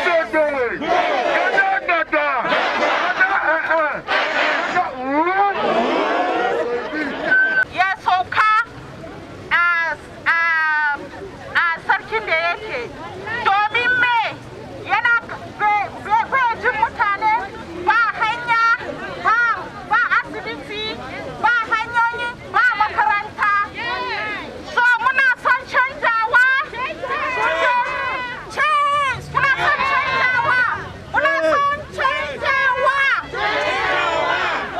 Get out. Get out. Yes, okay. Sarkin da yake domin me yana bai jin mutane ba hanya ba asibiti ba hanyoyi ba makaranta so muna son canjawa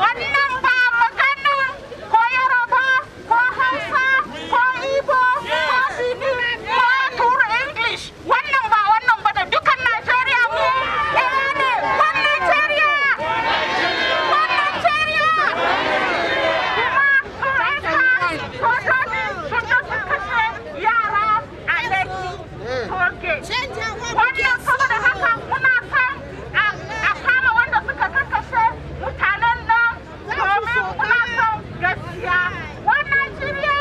wannan ba maganin ko Yoruba ko Hausa ko Igbo ko Benin ko Turu English wannan ba da dukan Najeriya mu ne one Nigeria kuma sojoji sun kashe yara a Lekki wannan saboda haka muna son a kama wanda suka kashe mutanen nan domin muna son gaskiya one Nigeria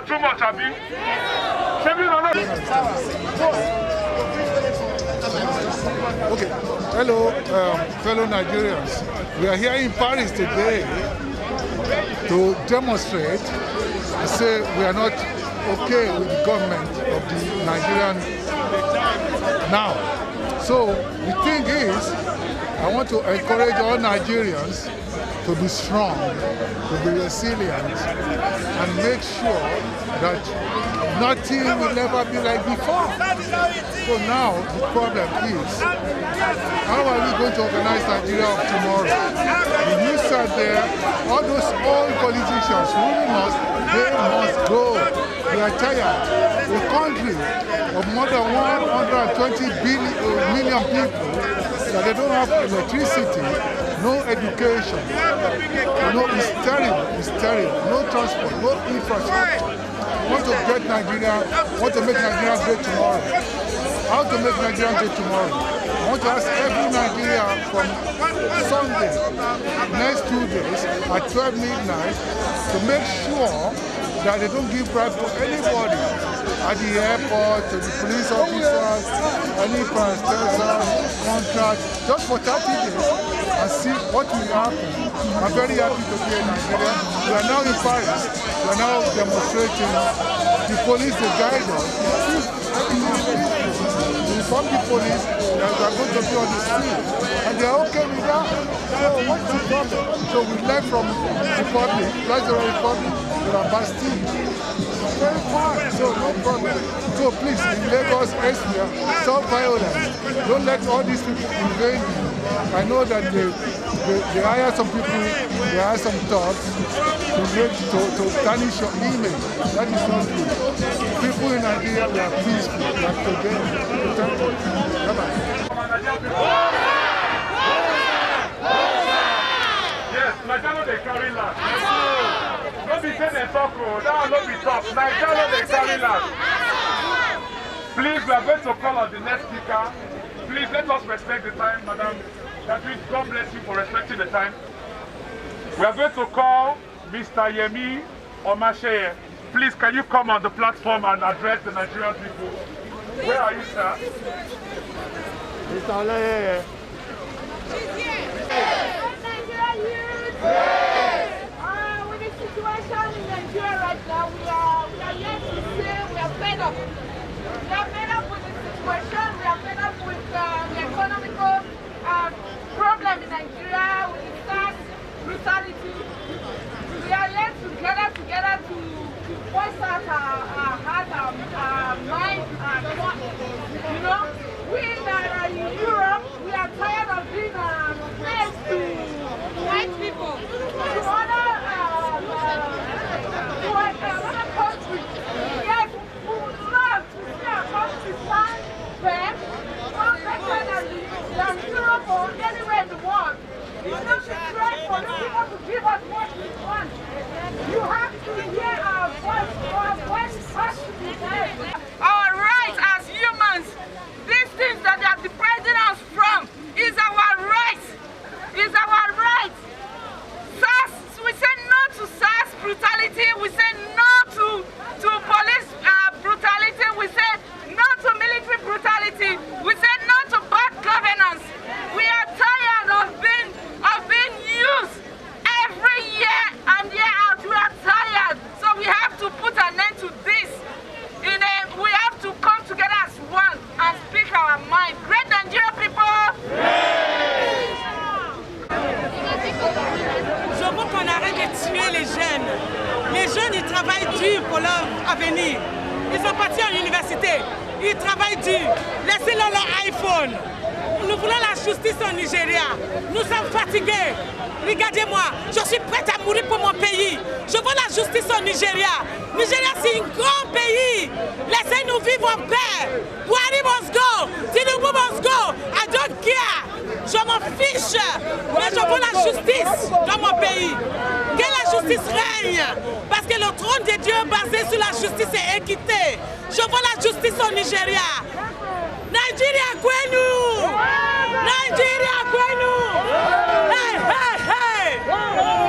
Too much, Abi. Okay. Hello, fellow Nigerians. We are here in Paris today to demonstrate, to say we are not okay with the government of the Nigerian now. So the thing is, I want to encourage all Nigerians to be strong, to be resilient, and make sure that nothing will ever be like before. So now the problem is, how are we going to organize Nigeria of tomorrow? The news said there, all those old politicians ruling us, they must go. We are tired. A country of more than 120 million people, that they don't have electricity, no education, it's terrible, no transport, no infrastructure. Want to get Nigeria, want to make Nigeria great tomorrow. How to make Nigeria great tomorrow? I want to ask every Nigerian from Sunday, next 2 days, at 12 midnight, to make sure that they don't give bribe to anybody at the airport, to the police officers, any parastatals, contract, just for 30 days and see what will happen. I'm very happy to be in Nigeria. We are now in Paris. We are now demonstrating. The police, the guide us. We inform the police that we are going to be on the street. And they are okay with that. So what's the problem? So we left from the Republic, Federal Republic, to the Bastille. Very fine, so no problem. So please, in Lagos, Asia, stop violence. Don't let all these people invade you. I know that they hire some people, they hire some thugs to tarnish your image. That is not good. People in Nigeria, we are peaceful, we are together. Thank you. Bye-bye. Yes, Nigeria they carry land. Don't be saying they talk, now don't be tough. Nigeria they carry land. Please, we are going to call on the next speaker. Please let us respect the time, Madam. God bless you for respecting the time. We are going to call Mr. Yemi Omasheye. Please, can you come on the platform and address the Nigerian people? Where are you, sir? Mr. Oleye. With the situation in Nigeria right now, we are here to say we are fed up. We are fed up with the situation. We are fed up with the economical problem in Nigeria, with the tax brutality. We are here together to voice out our heart, our mind, our thoughts. You know, venir. Ils sont partis en université. Ils travaillent dur. Laissez-leur leur iPhone. Nous voulons la justice au Nigeria. Nous sommes fatigués. Regardez-moi, je suis prête à mourir pour mon pays. Je veux la justice au Nigeria. Nigeria, c'est un grand pays. Laissez-nous vivre en paix. Buhari must go. Tinubu must go. I don't care. Je m'en fiche. Mais je veux la justice dans mon pays. Que la justice règne. Parce que le trône de Dieu basé sur la justice et équité. Je veux la justice au Nigeria. Nigeria, Kwenu! Nigeria, Kwenu! Hey, hey, hey!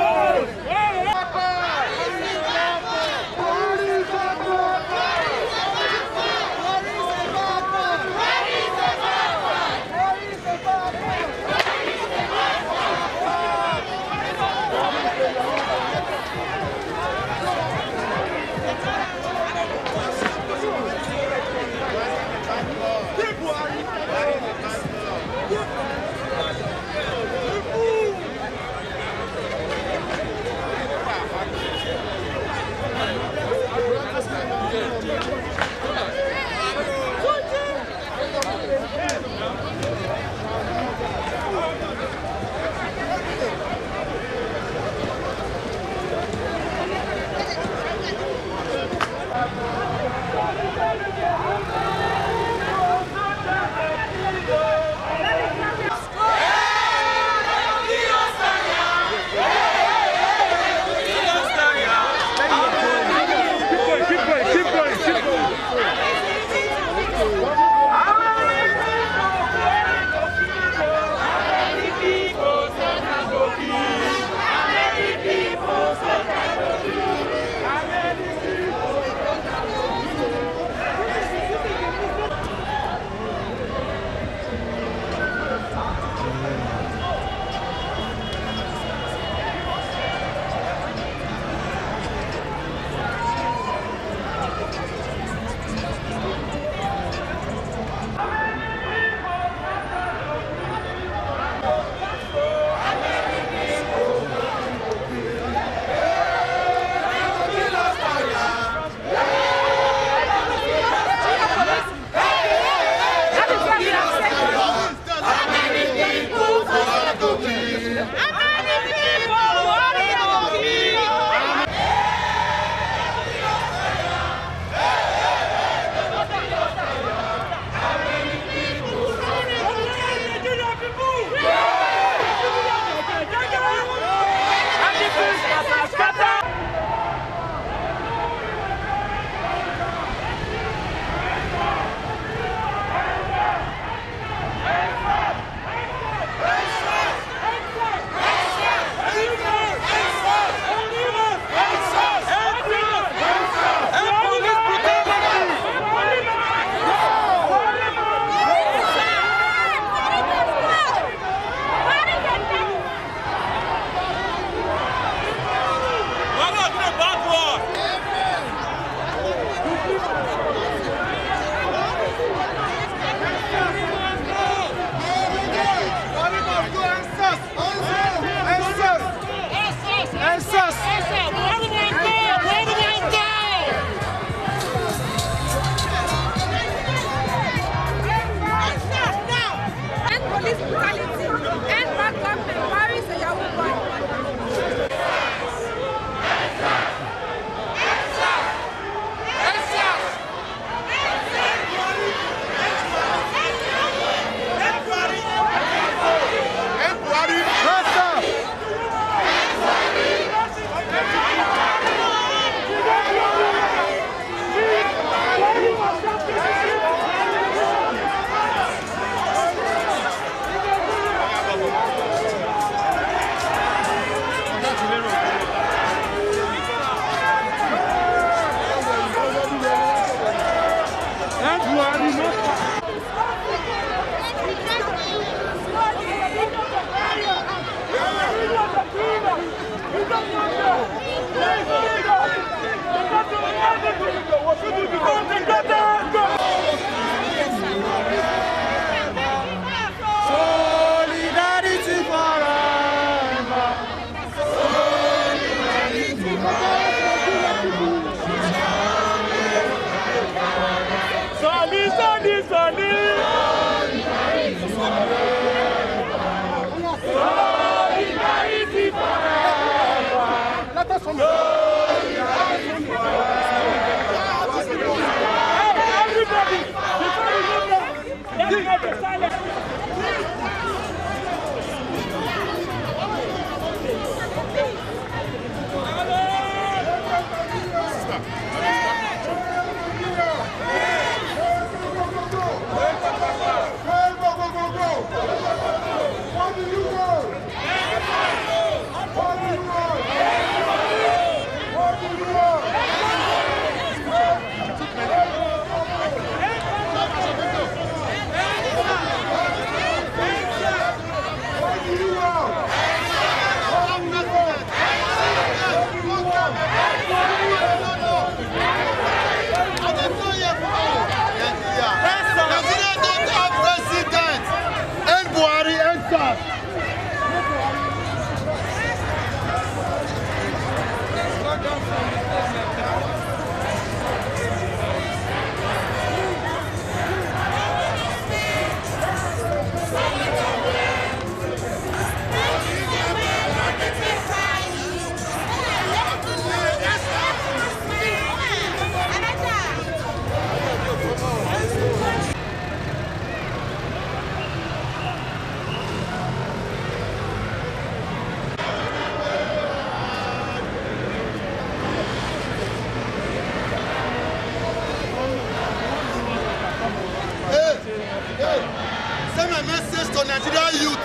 message to Nigerian youth.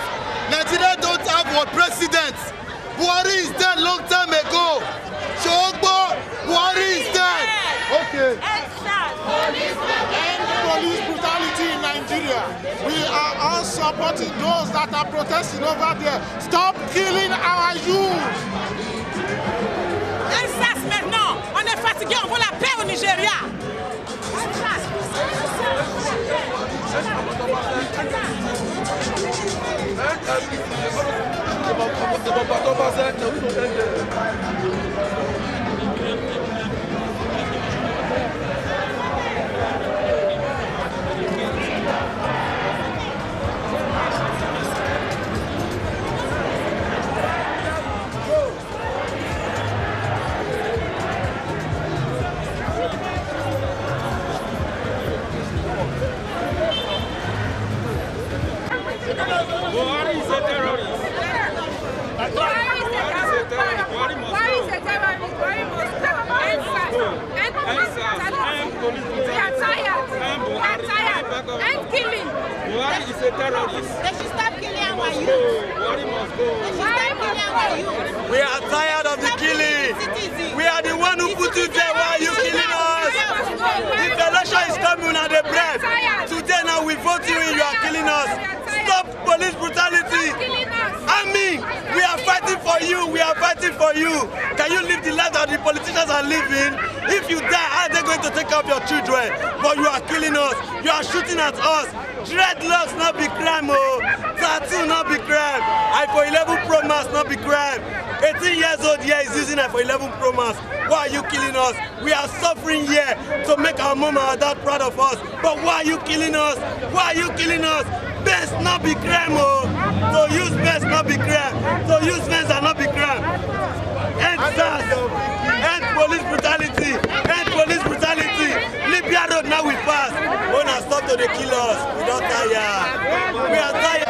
Nigeria don't have one president. Buhari is dead long time ago. Shogbo, Buhari is dead. Okay. End police brutality in Nigeria. We are all supporting those that are protesting over there. Stop killing our youth. Ensas maintenant, on est fatigué, on veut la paix au Nigeria. Buhari is a terrorist. Buhari is a terrorist. Buhari must go. End police brutality. We are tired. We are tired. End killing. Buhari is a terrorist. They should stop killing our Buhari youth. Buhari must go. They should stop killing our youth. We are tired of the killing. We are the one who put you there. Why are you killing us? If the election is coming at the breath, today now we vote you in, you are killing us. Stop police brutality. Army, we are fighting for you. We are fighting for you. Can you live the life that the politicians are living? If you die, how are they going to take care of your children? But you are killing us. You are shooting at us. Dreadlocks not be crime, oh. Tattoo not be crime. iPhone 11 Pro Max not be crime. 18 years old here is using iPhone 11 Pro Max. Why are you killing us? We are suffering here to make our mom and our dad proud of us. But why are you killing us? Why are you killing us? Best not be crime, oh. To use best not be crime. To use best and not be crime. End SARS. End police brutality. End police brutality. Libya Road now we pass. When I stop to the kill us, we don't tire. We are tired.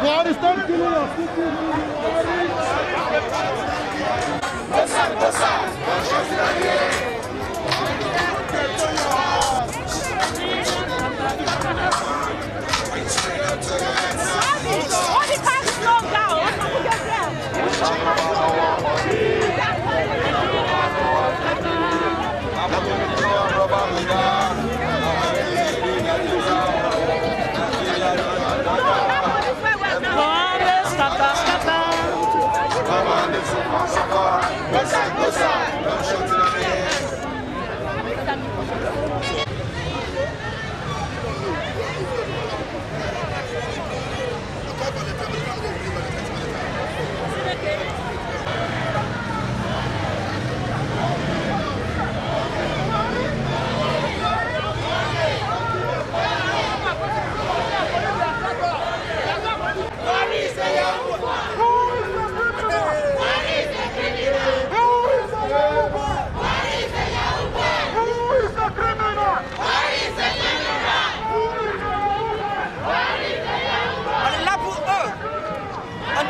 Buhari, stop killing us. All the cars slow down.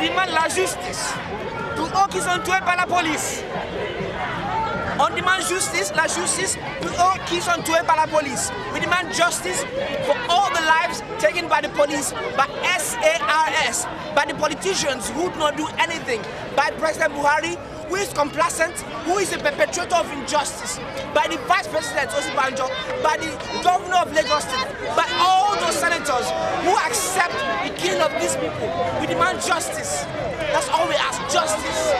demande la justice pour eux qui sont tués par la police. On demande justice, la justice pour eux qui sont tués par la police. We demand justice for all the lives taken by the police, by SARS, by the politicians who do not do anything, by President Buhari, who is complacent, who is a perpetrator of injustice, by the Vice President Osibanjo, by the Governor of Lagos State, by all those senators who accept the killing of these people. We demand justice. That's all we ask, justice.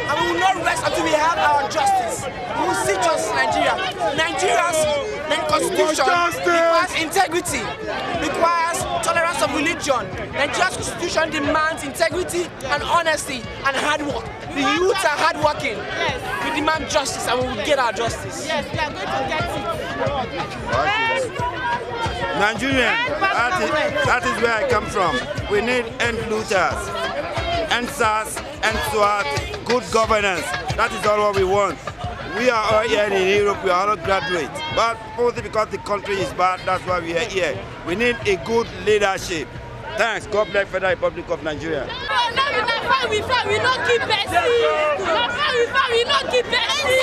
And we will not rest until we have our justice. We will see justice in Nigeria. Nigeria's constitution requires integrity, requires tolerance of religion. Nigeria's constitution demands integrity and honesty and hard work. The youths are hardworking. Yes. We demand justice and we will get our justice. Yes, we are going to get it. Nigerian, that is where I come from. We need end looters, end SARS, end SWAT, good governance. That is all what we want. We are all here in Europe, we are all graduates. But mostly because the country is bad, that's why we are here. We need a good leadership. Thanks. God bless Federal Republic of Nigeria. We don't keep Bessie. We don't keep Bessie.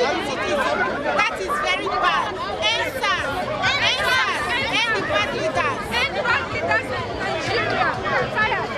That is very bad. Answer. And the bad leaders. And the bad leaders in Nigeria. We're tired.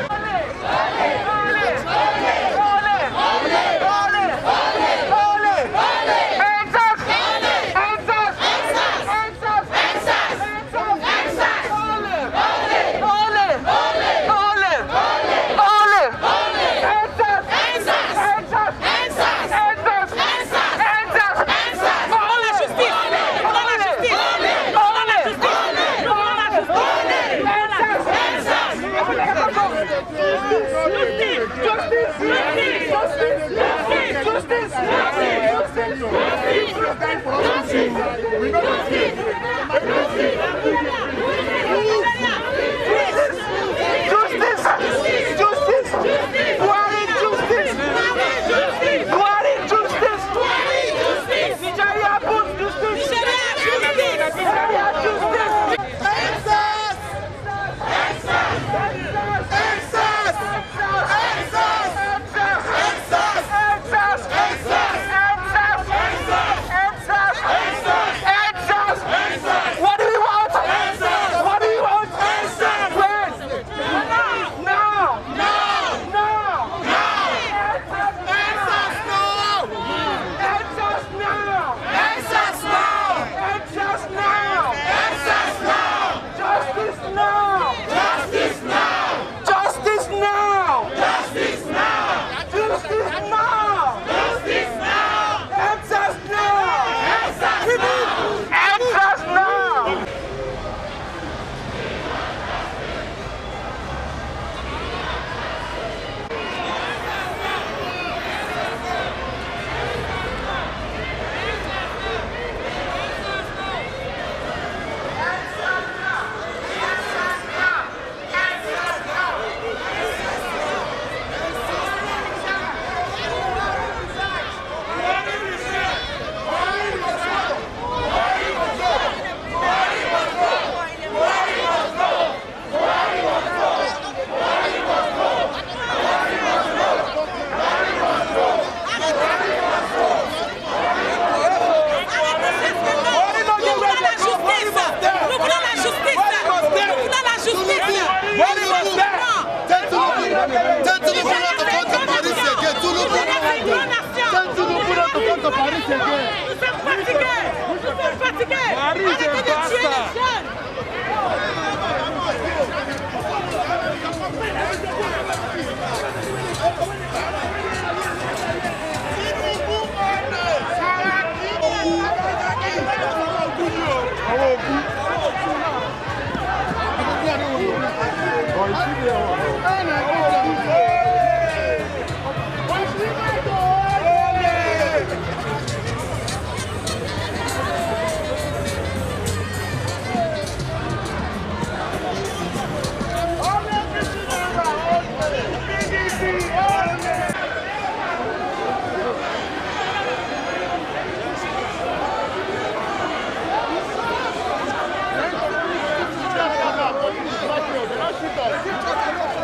Shoot us.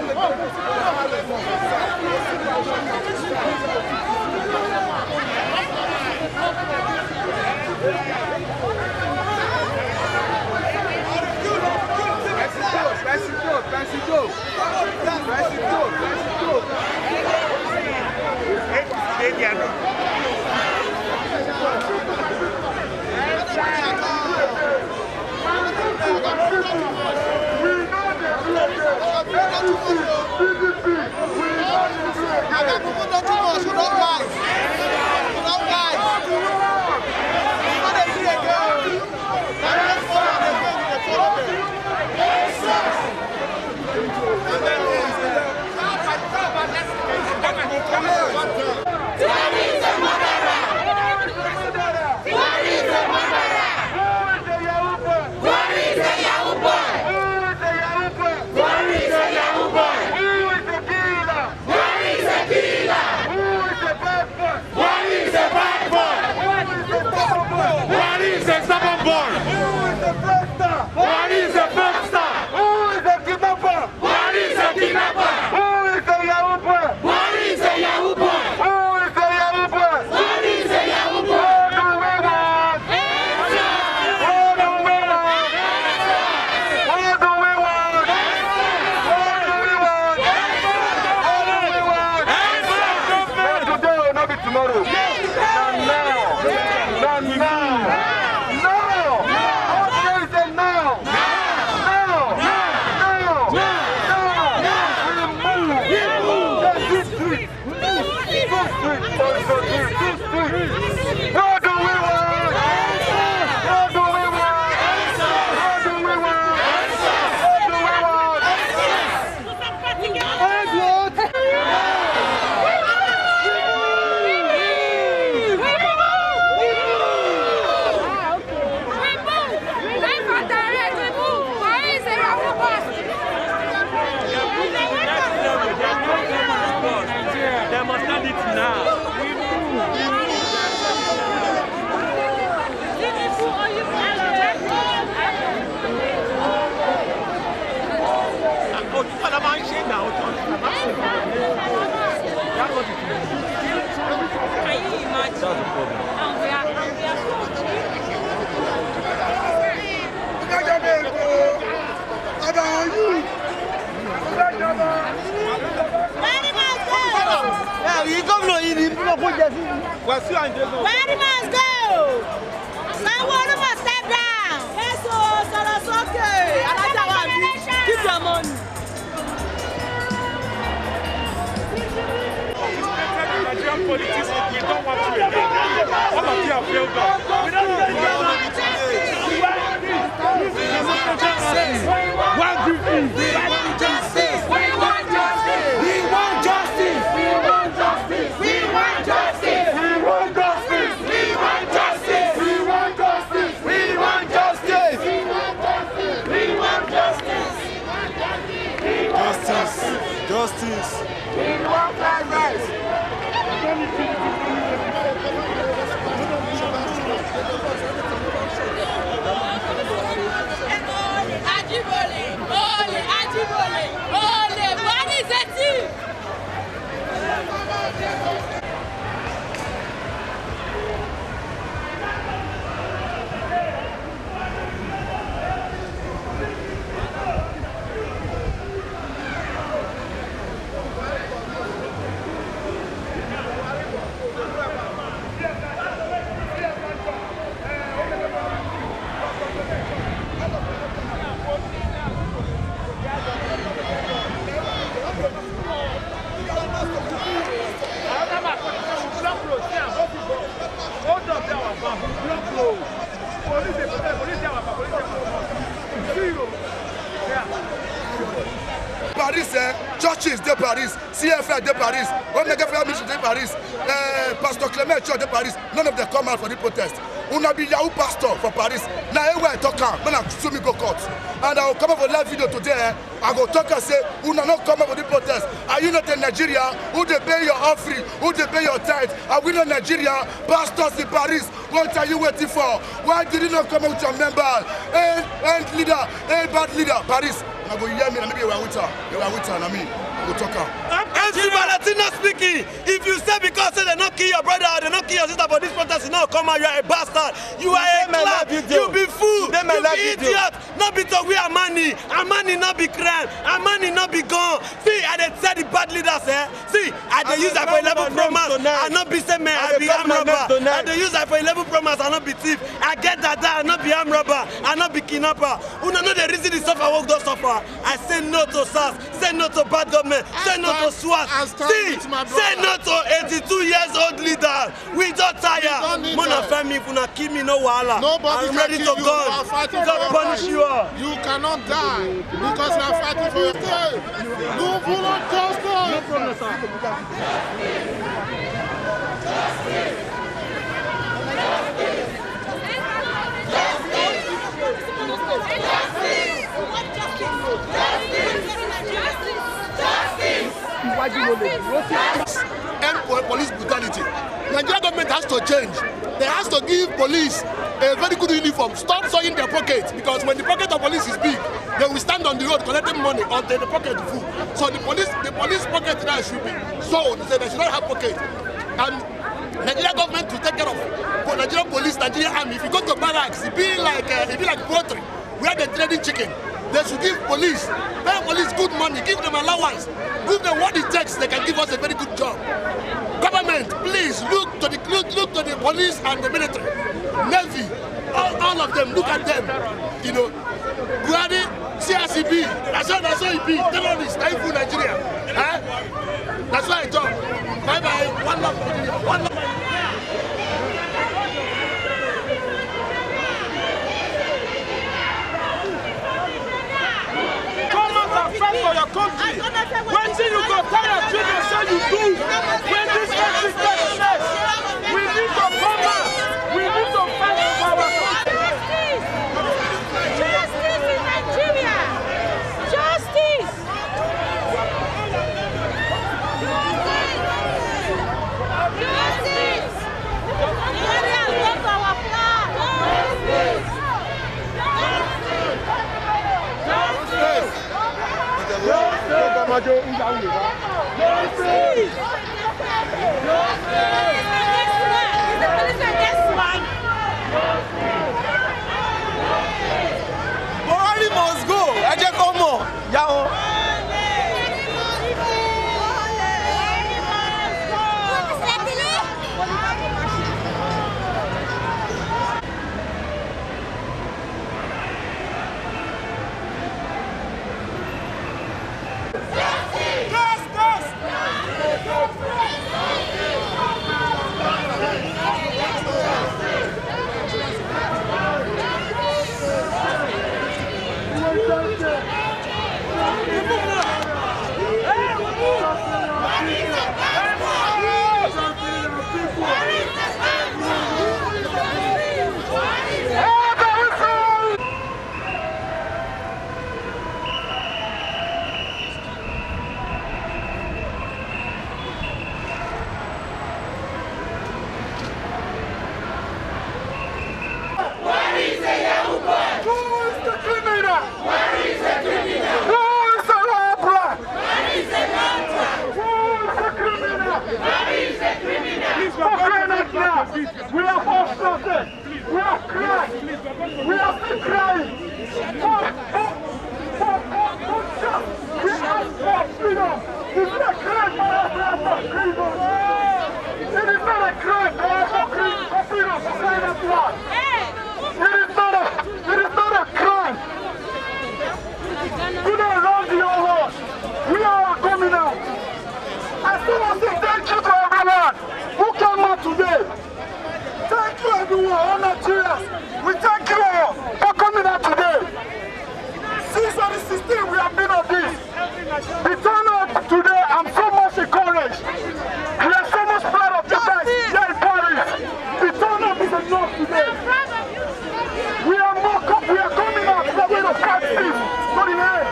one shade now. That's what it is. Can you imagine? And we are yeah, you come no in. Where must go? Someone must step down. Yes, so that's okay. Keep your money. Nigerian politics, we don't want to again. All of you have failed us. We don't want to one group is. We want justice. We want justice. We want justice. We want justice. We want justice. We want justice. We want justice. We want justice. We want justice. We want justice. Justice. Justice. We want progress. Ajibole, ole, Ajibole, ole, what is it? Paris, churches de Paris, CFA de Paris, Omega Mission de Paris, Pastor Clement Church de Paris, none of them come out for the protest. Una be Yahoo pastor for Paris. Now everywhere I talk when I sue me go court. And I will come up with a live video today. I go talk and say, Una not come up for the protest. Are you not in Nigeria? Who they pay your offering? Who they pay your tithe? Are we not Nigeria? Pastors in Paris, what are you waiting for? Why did you not come up with your member? And leader, bad leader, Paris. I go hear me and maybe you are with her. You are with her and I mean, I go talk her. MC Valentino speaking. If you say because they not kill your brother or they not kill your sister for this protest, you know, come on, you are a bastard. You are a clap. You be fool. You be idiot. Not be talk we are money. And money not be crime. And money not be gone. See, I dey tell the bad leaders, See, I dey use that for 11 Pro Max. I not be same man. I be arm robber. I dey use that for 11 Pro Max. I not be thief. I get that. I not be arm robber. I not be kidnapper. Who know the reason the suffer work don't suffer. I say no to SARS. Say no to bad government. Say no to SWAT. See, say no to 82 years old leader. We don't tire. Mona family, if you not kill me, no wahala. I'm ready to go. God punish you all. You cannot die because you are fighting for your day. No full of justice. No problem, sir. End police brutality. Nigeria government has to change. They has to give police a very good uniform. Stop sewing their pockets, because when the pocket of police is big, they will stand on the road collecting money until the pocket is full. So the police pocket now should be sold. So they should not have pocket. And Nigeria government to take care of Nigerian police, Nigerian army. If you go to barracks, it be like poultry, where they're trading chicken. They should give police, pay police good money, give them allowance, give them what it takes. They can give us a very good job. Government, please look to the police and the military, Navy, all of them. Look at them. You know, Buhari, CRCB, that's all it be. Terrorists, they fool Nigeria. That's why I talk. Bye bye. One love, Nigeria. One love. Fight for your country. When you go tell your children, say you do. When this country takes place, we need to come out. We need to fight for our country. Justice in Nigeria. Justice. Buhari must go. Ẹ jẹ́ kó mọ̀. Yá wọn. We are frustrated. We are crying. We are still crying. We ask for freedom. It's not a crime for us to ask for freedom. It is not a crime for us for freedom to say that word. It is not a crime. Do not run the whole world. We are coming out. I still want to say thank you to everyone who came out today. Thank you everyone, all Nigerians. We thank you all for coming out today. Since on the 16th we have been on this. The turnout today, I'm so much encouraged. We are so much proud of the guys here in Paris. The turnout is enough today. We are coming out. We are going to fight this to the end.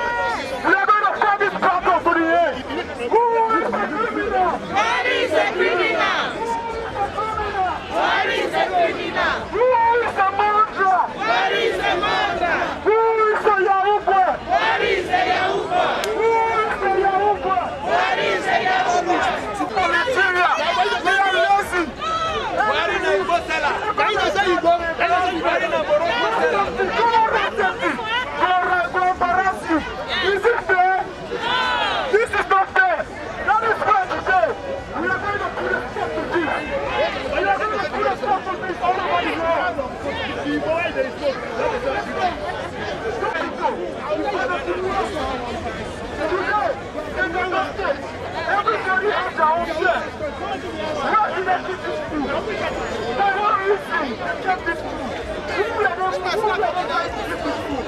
We are going to fight this battle to the end. Who is the criminal? What is a criminal? What is a criminal? Who is the murderer? What is a murderer? Who is the Yahoo boy? What is a Yahoo boy? Who is the Yahoo boy? What is a Yahoo boy? Nigeria, we are lazy. Buhari na Igbo seller. Can you say Igbo? Buhari na Morocco seller. Go embarrass you. Is it fair? This is not fair. That is fair to say. We are going to put a stop to this. We are going to put a stop to this all over the world. Today, in the state, everybody has their own share. Where did they keep this food? For what reason they kept this food? Who are those people who are not going to keep this food?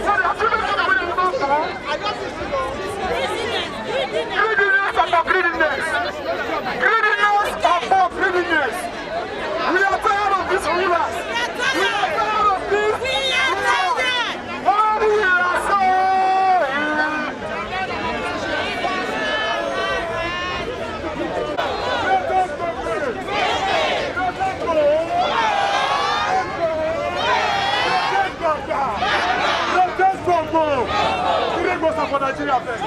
So they are giving them away to those people. Greediness upon greediness. Greediness upon greediness. We are tired of these rulers. We are tired of these rulers. What we are saying. Let us go. Let us go. Let us go. Today goes up for Nigeria first.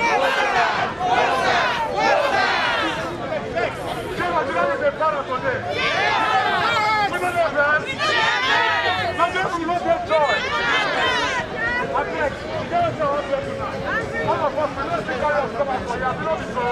Nigeria is a part today. We don't have that. Nigerians will not get joy. And next, we get us our blessing now. All of us, we don't see carry us come out for here. We don't be so.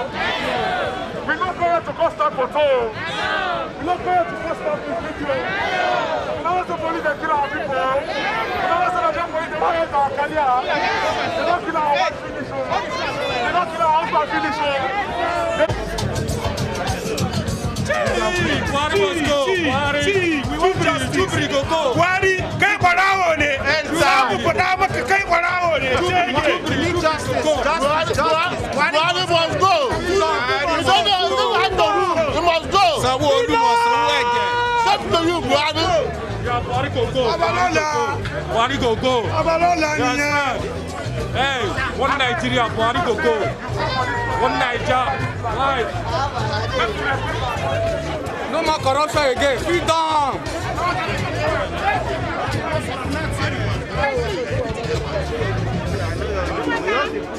We don't go here to cost up for toll. We don't go here to cost up this video. We don't want to believe they kill our people. We don't want to let them believe they want to end our career. They don't kill our wife finish. They don't kill our husband finish. Buhari must go. Buhari. We want justice. Buhari, kai kwarawo ne. Za mu fada maka kai kwarawo ne. We need justice. Buhari must go. He don't have to rule. He must go. Sanwo-Olu must sanwo ẹ̀jẹ̀. Stop to you, Buhari. Buhari go go. Buhari go go. Abalola nìyẹn. Hey, one Nigeria, Buhari go go. One Naija. Right. No more corruption again. Freedom. Your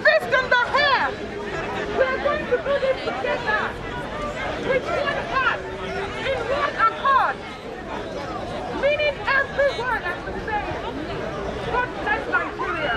fist in the hair. We're going to do this together. With one heart, in one accord. Meaning every word as we say. God bless Nigeria.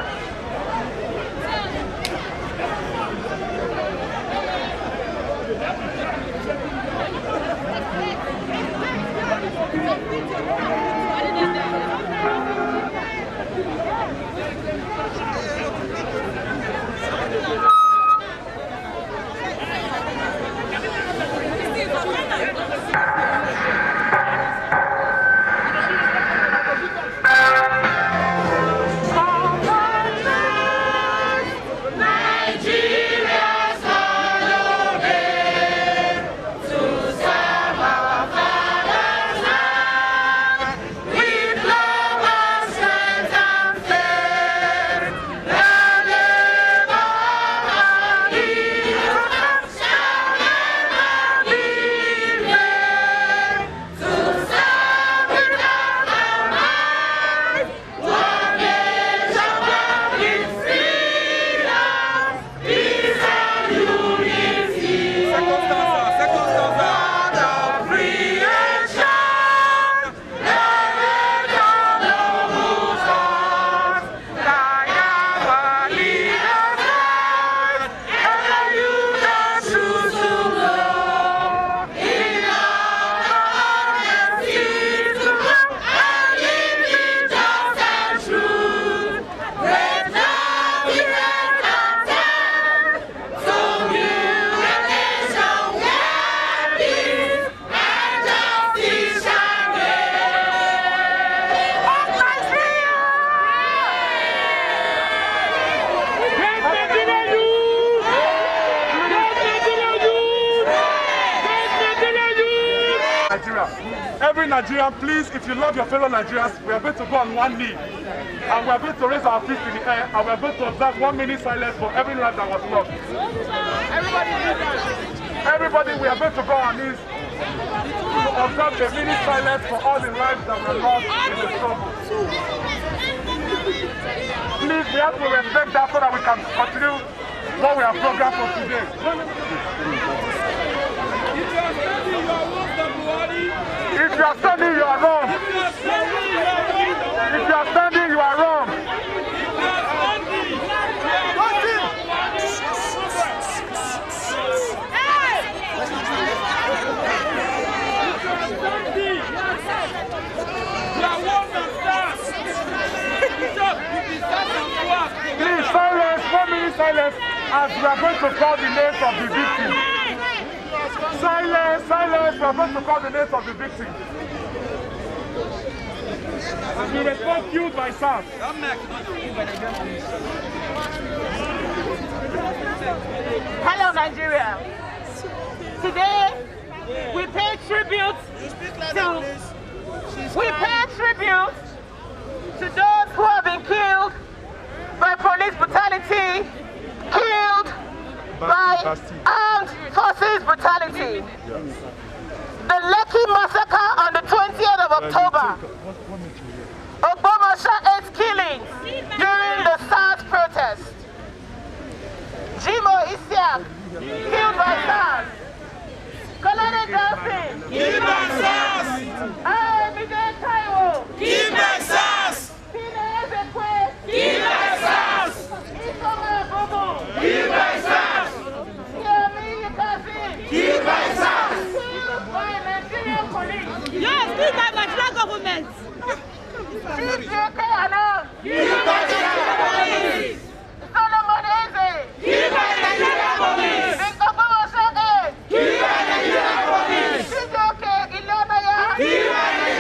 Every Nigerian, please, if you love your fellow Nigerians, we are going to go on one knee. And we are going to raise our fist in the air, and we are going to observe 1 minute silence for every life that was lost. Everybody, we are going to go on our knees to observe a minute silence for all the lives that were lost in the struggle. Please, we have to respect that so that we can continue what we have programmed for today. If you are standing, you are wrong. If you are standing, you are wrong. Please, silence, 1 minute silence, as we are going to call the names of the victims. Silence, silence, we are going to call the names of the victims. And we respond killed by SARS. Hello, Nigeria. Today, we pay tribute to those who have been killed by police brutality, killed by armed forces brutality. The Lekki massacre on the 20th of October, Ogbomoso 8 killings during the SARS protest, Jimo Isiaq killed by SARS, Colonel Delphin killed by SARS, Miguel Taiwo killed by SARS, Tina Ezekwe killed by SARS, Ifeoma Bobo killed by SARS, Yemi Kazim killed by SARS, killed by Nigerian police. Yes, killed by Nigerian government. Chijioke Anam killed by Nigerian police. Solomon Eze killed by Nigerian police. Ogbomoso 8 killed by Nigerian police. Chijioke Ilonaya killed by Nigerian police.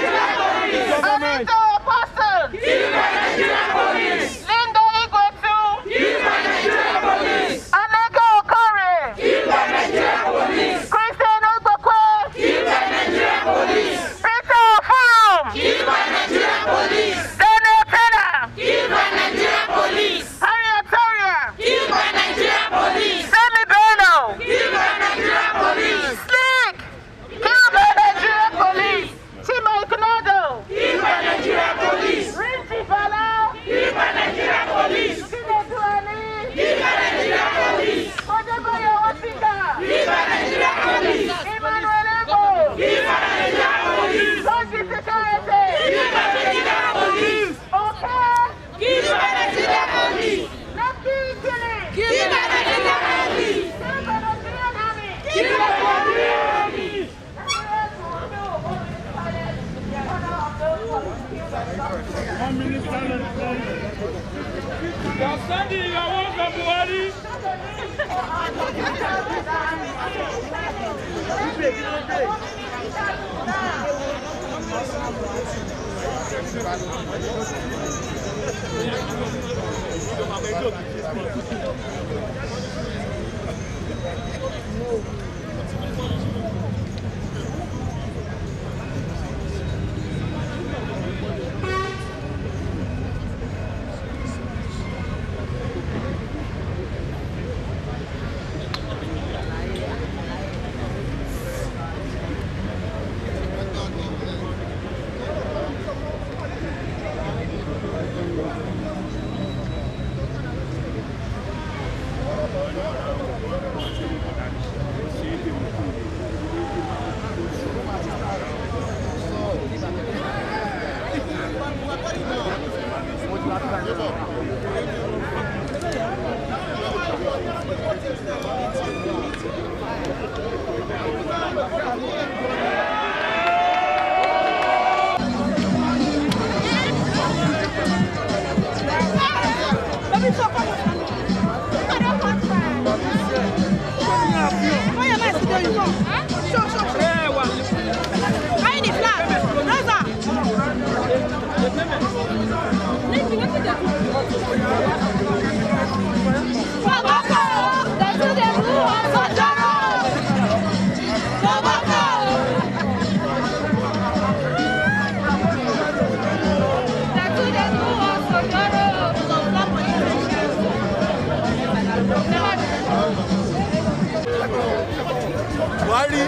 Buhari,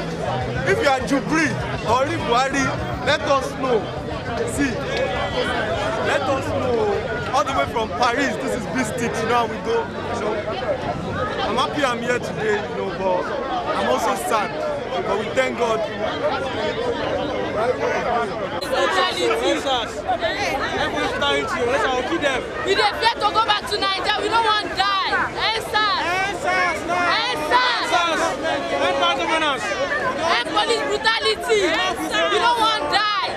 if you are Jubilee or if Buhari, let us know. See, let us know. All the way from Paris, this is big sticks, you know how we go. So, I'm happy I'm here today, you know, but I'm also sad. But we thank God. We dey fear to go back to Nigeria. We don't want to die. End police brutality. We don't want to die.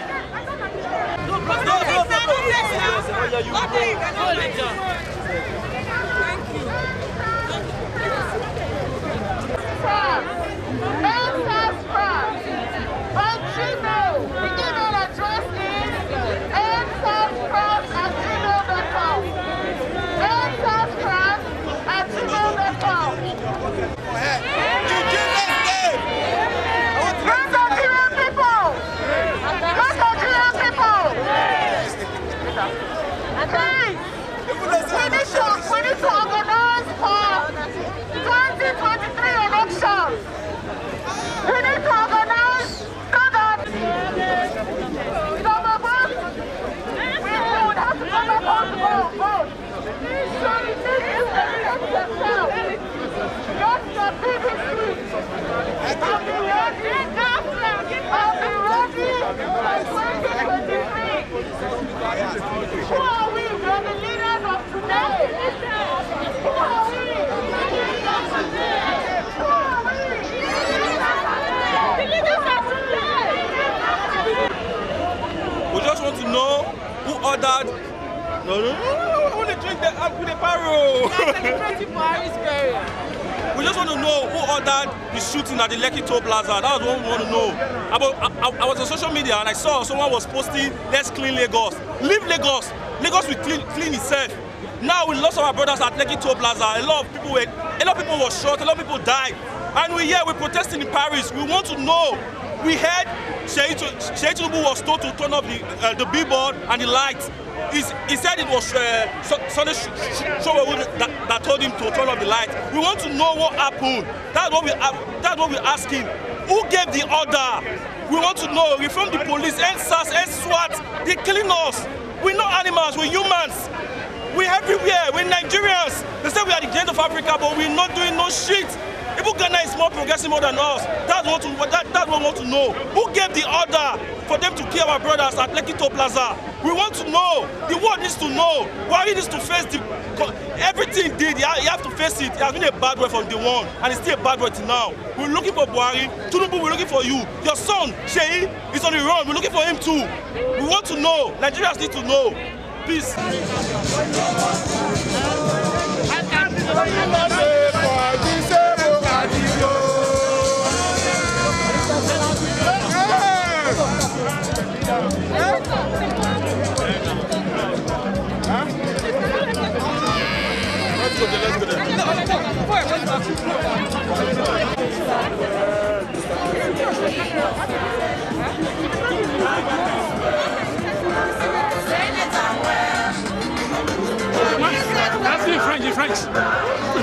We need to organize for 2023 elections. We need to organize so that some of us would have to come up on the vote. So we need to educate yourself. Get your BBC. I'll be ready. I'll be ready for 2023. Who are we? We are the leaders of today. Who are we? Who are we? The leaders of today. We just want to know who ordered. No, I want to drink the Paro. We just want to know who ordered the shooting at the Lekki Toll Plaza. That was what we want to know. I was on social media and I saw someone was posting, let's clean Lagos. Leave Lagos. Lagos will clean itself. Now we lost our brothers at Lekki Toll Plaza. A lot of people were shot, a lot of people died. And we're protesting in Paris. We want to know. We heard Sheikh Tinubu was told to turn off the billboard and the lights. He said it was Sunday Show that told him to turn off the light. We want to know what happened. That's what we're asking. Who gave the order? We want to know. We're from the police, NSAS, SWAT. They're killing us. We're not animals, we're humans. We're everywhere, we're Nigerians. They say we are the end of Africa, but we're not doing no shit. Even Ghana is more progressive more than us. That's what we want to know. Who gave the order for them to kill our brothers at Lekki Toll Plaza? We want to know. The world needs to know. Buhari needs to face everything he did. You have to face it. It has been a bad way from day one, and it's still a bad way till now. We're looking for Buhari. Tinubu, we're looking for you. Your son, Sheyi, is on the run. We're looking for him too. We want to know. Nigerians need to know. Peace. Let's go there.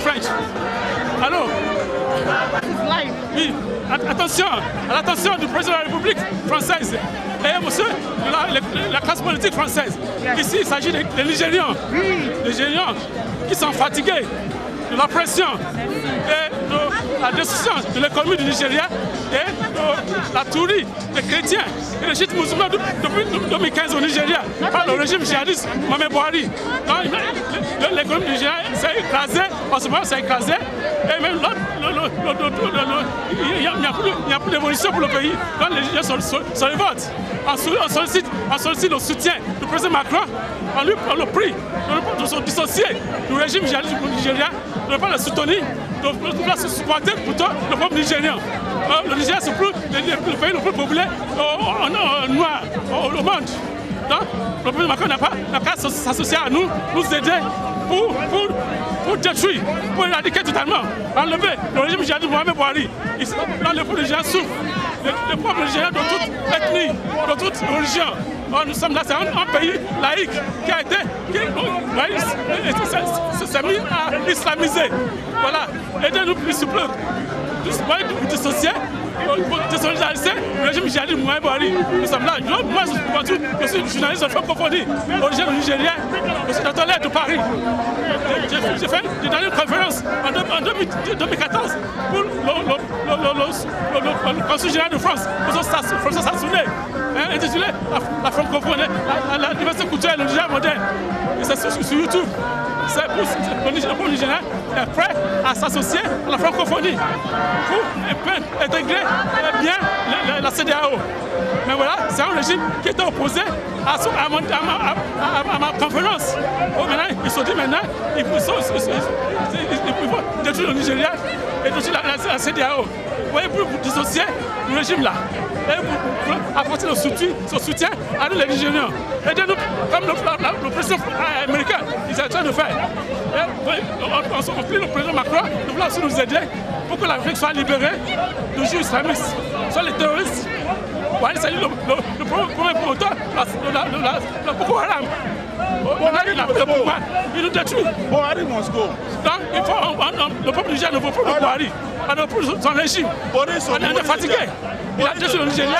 French. Allô? Oui, attention, à l'attention du président de la République française et monsieur de la classe politique française. Ici, il s'agit des Nigérians. Les Nigérians qui sont fatigués de la pression et de la destruction de l'économie du Nigeria et de la tuerie des chrétiens et des chiites musulmans depuis 2015 au Nigeria par le régime djihadiste Mohamed Buhari. L'économie du Nigeria s'est écrasée, en ce moment s'est écrasée et même il n'y a plus d'évolution pour le pays. Donc les Nigériens sont les votes. On sollicite le soutien du président Macron. On le prie de se dissocier du régime djihadiste du Nigeria, de ne pas le soutenir, de supporter plutôt le peuple nigérien. Le Nigeria, c'est le pays le plus populaire noir au monde. Donc, le président Macron n'a qu'à s'associer à nous, nous aider pour détruire, pour éradiquer totalement, enlever le régime djihadiste de Mohamed Buhari. Là, le peuple nigérien souffre. Le peuple nigérien de toute ethnie, de toute religion. Nous sommes là, c'est un pays laïque qui a été, s'est mis à islamiser. Voilà, aidez-nous plus s'il vous plaît. Vous dissocier, pour désolidariser le régime djihadiste de Mohamed Buhari. Nous sommes là. Moi, je suis journaliste de francophonie, originaire du Nigérien, je suis dans l'air de Paris. J'ai donné une conférence en 2014 pour le consul général de France, François Sassounet, intitulé La francophonie, la diversité culturelle du Nigeria moderne. Et c'est sur YouTube. C'est pour le Nigeria est prêt à s'associer à la francophonie pour intégrer bien la CEDEAO. Mais voilà, c'est un régime qui était opposé à ma conférence. Maintenant, ils se sont dit il faut détruire le Nigeria et détruire la CEDEAO. Vous voyez, pour dissocier le régime là. Et pour apporter le soutien à nous les Nigériens. Aidez-nous, comme le président américain, il est en train de faire. On prie le président Macron de vouloir aussi nous aider pour que l'Afrique soit libérée de juifs islamistes, soit les terroristes. Voilà, c'est le premier promoteur de Boko Haram. Il nous détruit. Buhari must go. Donc, le peuple nigérien ne veut pas de Buhari. On ne veut plus son régime. On est fatigué. Il a détruit le Nigeria.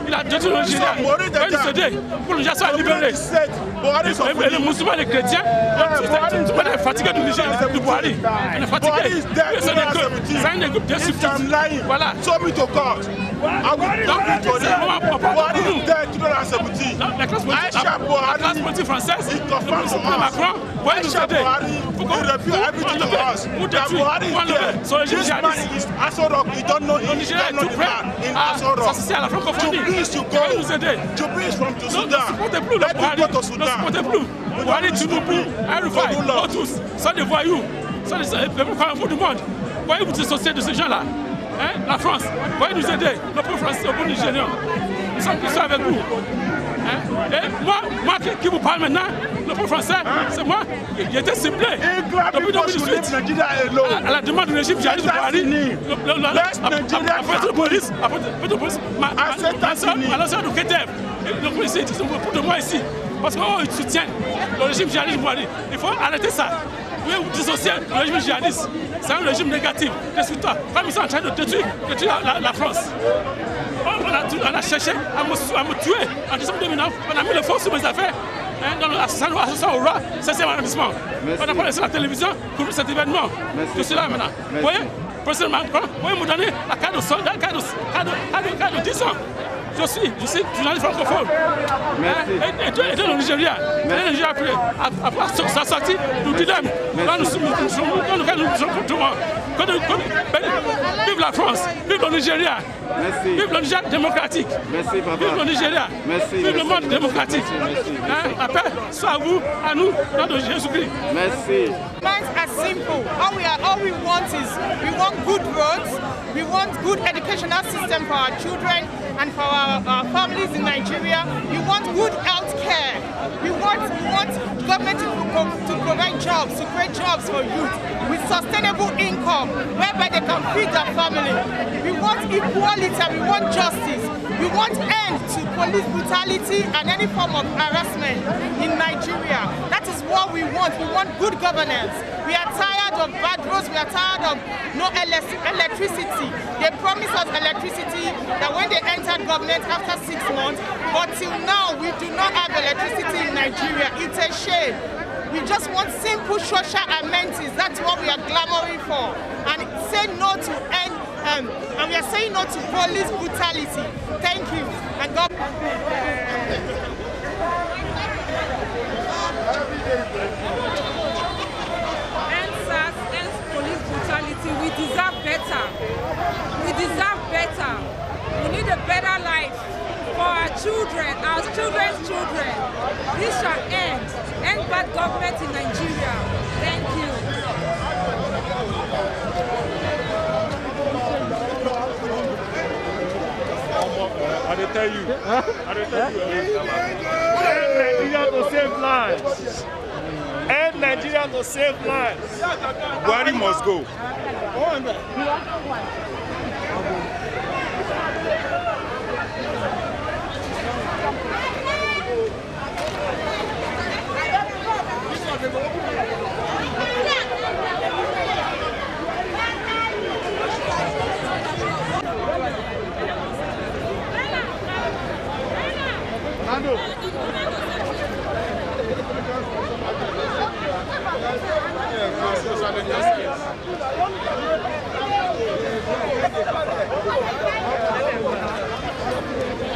Il a détruit le Nigeria. Il nous aider pour le Nigeria soit libéré. Et les musulmans et les chrétiens, on est fatigué du Nigeria, du Buhari. On est fatigué. C'est un des groupes destructifs. Voilà. La classe politique française, le président Macron, voyez nous aider. Pour détruire son régime djihadiste. Le Nigeria est tout prêt à s'associer à la francophonie. Voyez nous aider. Ne supportez plus le Buhari. Ne supportez plus. Buhari, Tinubu, El-Rufai, tous sont des voyous. Sont les plus fous du monde. Voyez vous dissocier de ces gens-là. La France, voyez nous aider. Le peuple français, le peuple nigérien. Nous sommes avec vous. Et moi qui vous parle maintenant, le peuple français, c'est moi qui ai été ciblé depuis 2018 à la demande du régime djihadiste de Buhari. Après la police, à l'ancien de Kedev, le policier dit pour de moi ici. Parce qu'ils soutiennent le régime djihadiste de Buhari. Il faut arrêter ça. Vous pouvez vous dissocier le régime djihadiste. C'est un régime négatif, destructeur. Comme ils sont en train de détruire la France. On a cherché à me tuer en décembre 2009. On a mis le feu sur mes affaires dans l'association au roi, 16e arrondissement. On n'a pas laissé la télévision couvrir cet événement. Tout cela maintenant. Vous voyez, Président Macron, moi, il m'a donné la carte de 10 ans. Je suis journaliste francophone. Et dans le Nigeria, après sa sortie, nous disons, nous sommes vive la France, vive le Nigeria, vive le Nigeria démocratique, vive le Nigeria, vive le monde démocratique. Après, soit à vous, à nous, dans de Jésus-Christ. Merci. Minds are simple. All we want is we want good roads, we want good educational system for our children and for our families in Nigeria. We want good health care. We want government to provide jobs, to create jobs for youth with sustainable income, whereby they can feed their family. We want equality and we want justice. We want end to police brutality and any form of harassment in Nigeria. That is what we want. We want good governance. We are tired of bad roads. We are tired of no electricity. They promised us electricity that when they entered government after 6 months, but till now we do not have electricity in Nigeria. It's a shame. We just want simple social amenities. That's what we are clamoring for. And say no to end, and we are saying no to police brutality. Thank you. And God. Police brutality. We deserve better. We deserve better. We need a better life for our children, our children's children. This shall end. End bad government in Nigeria. Thank you. I tell you. End Nigeria to save lives. End Nigeria to save lives. Buhari must go. Yes.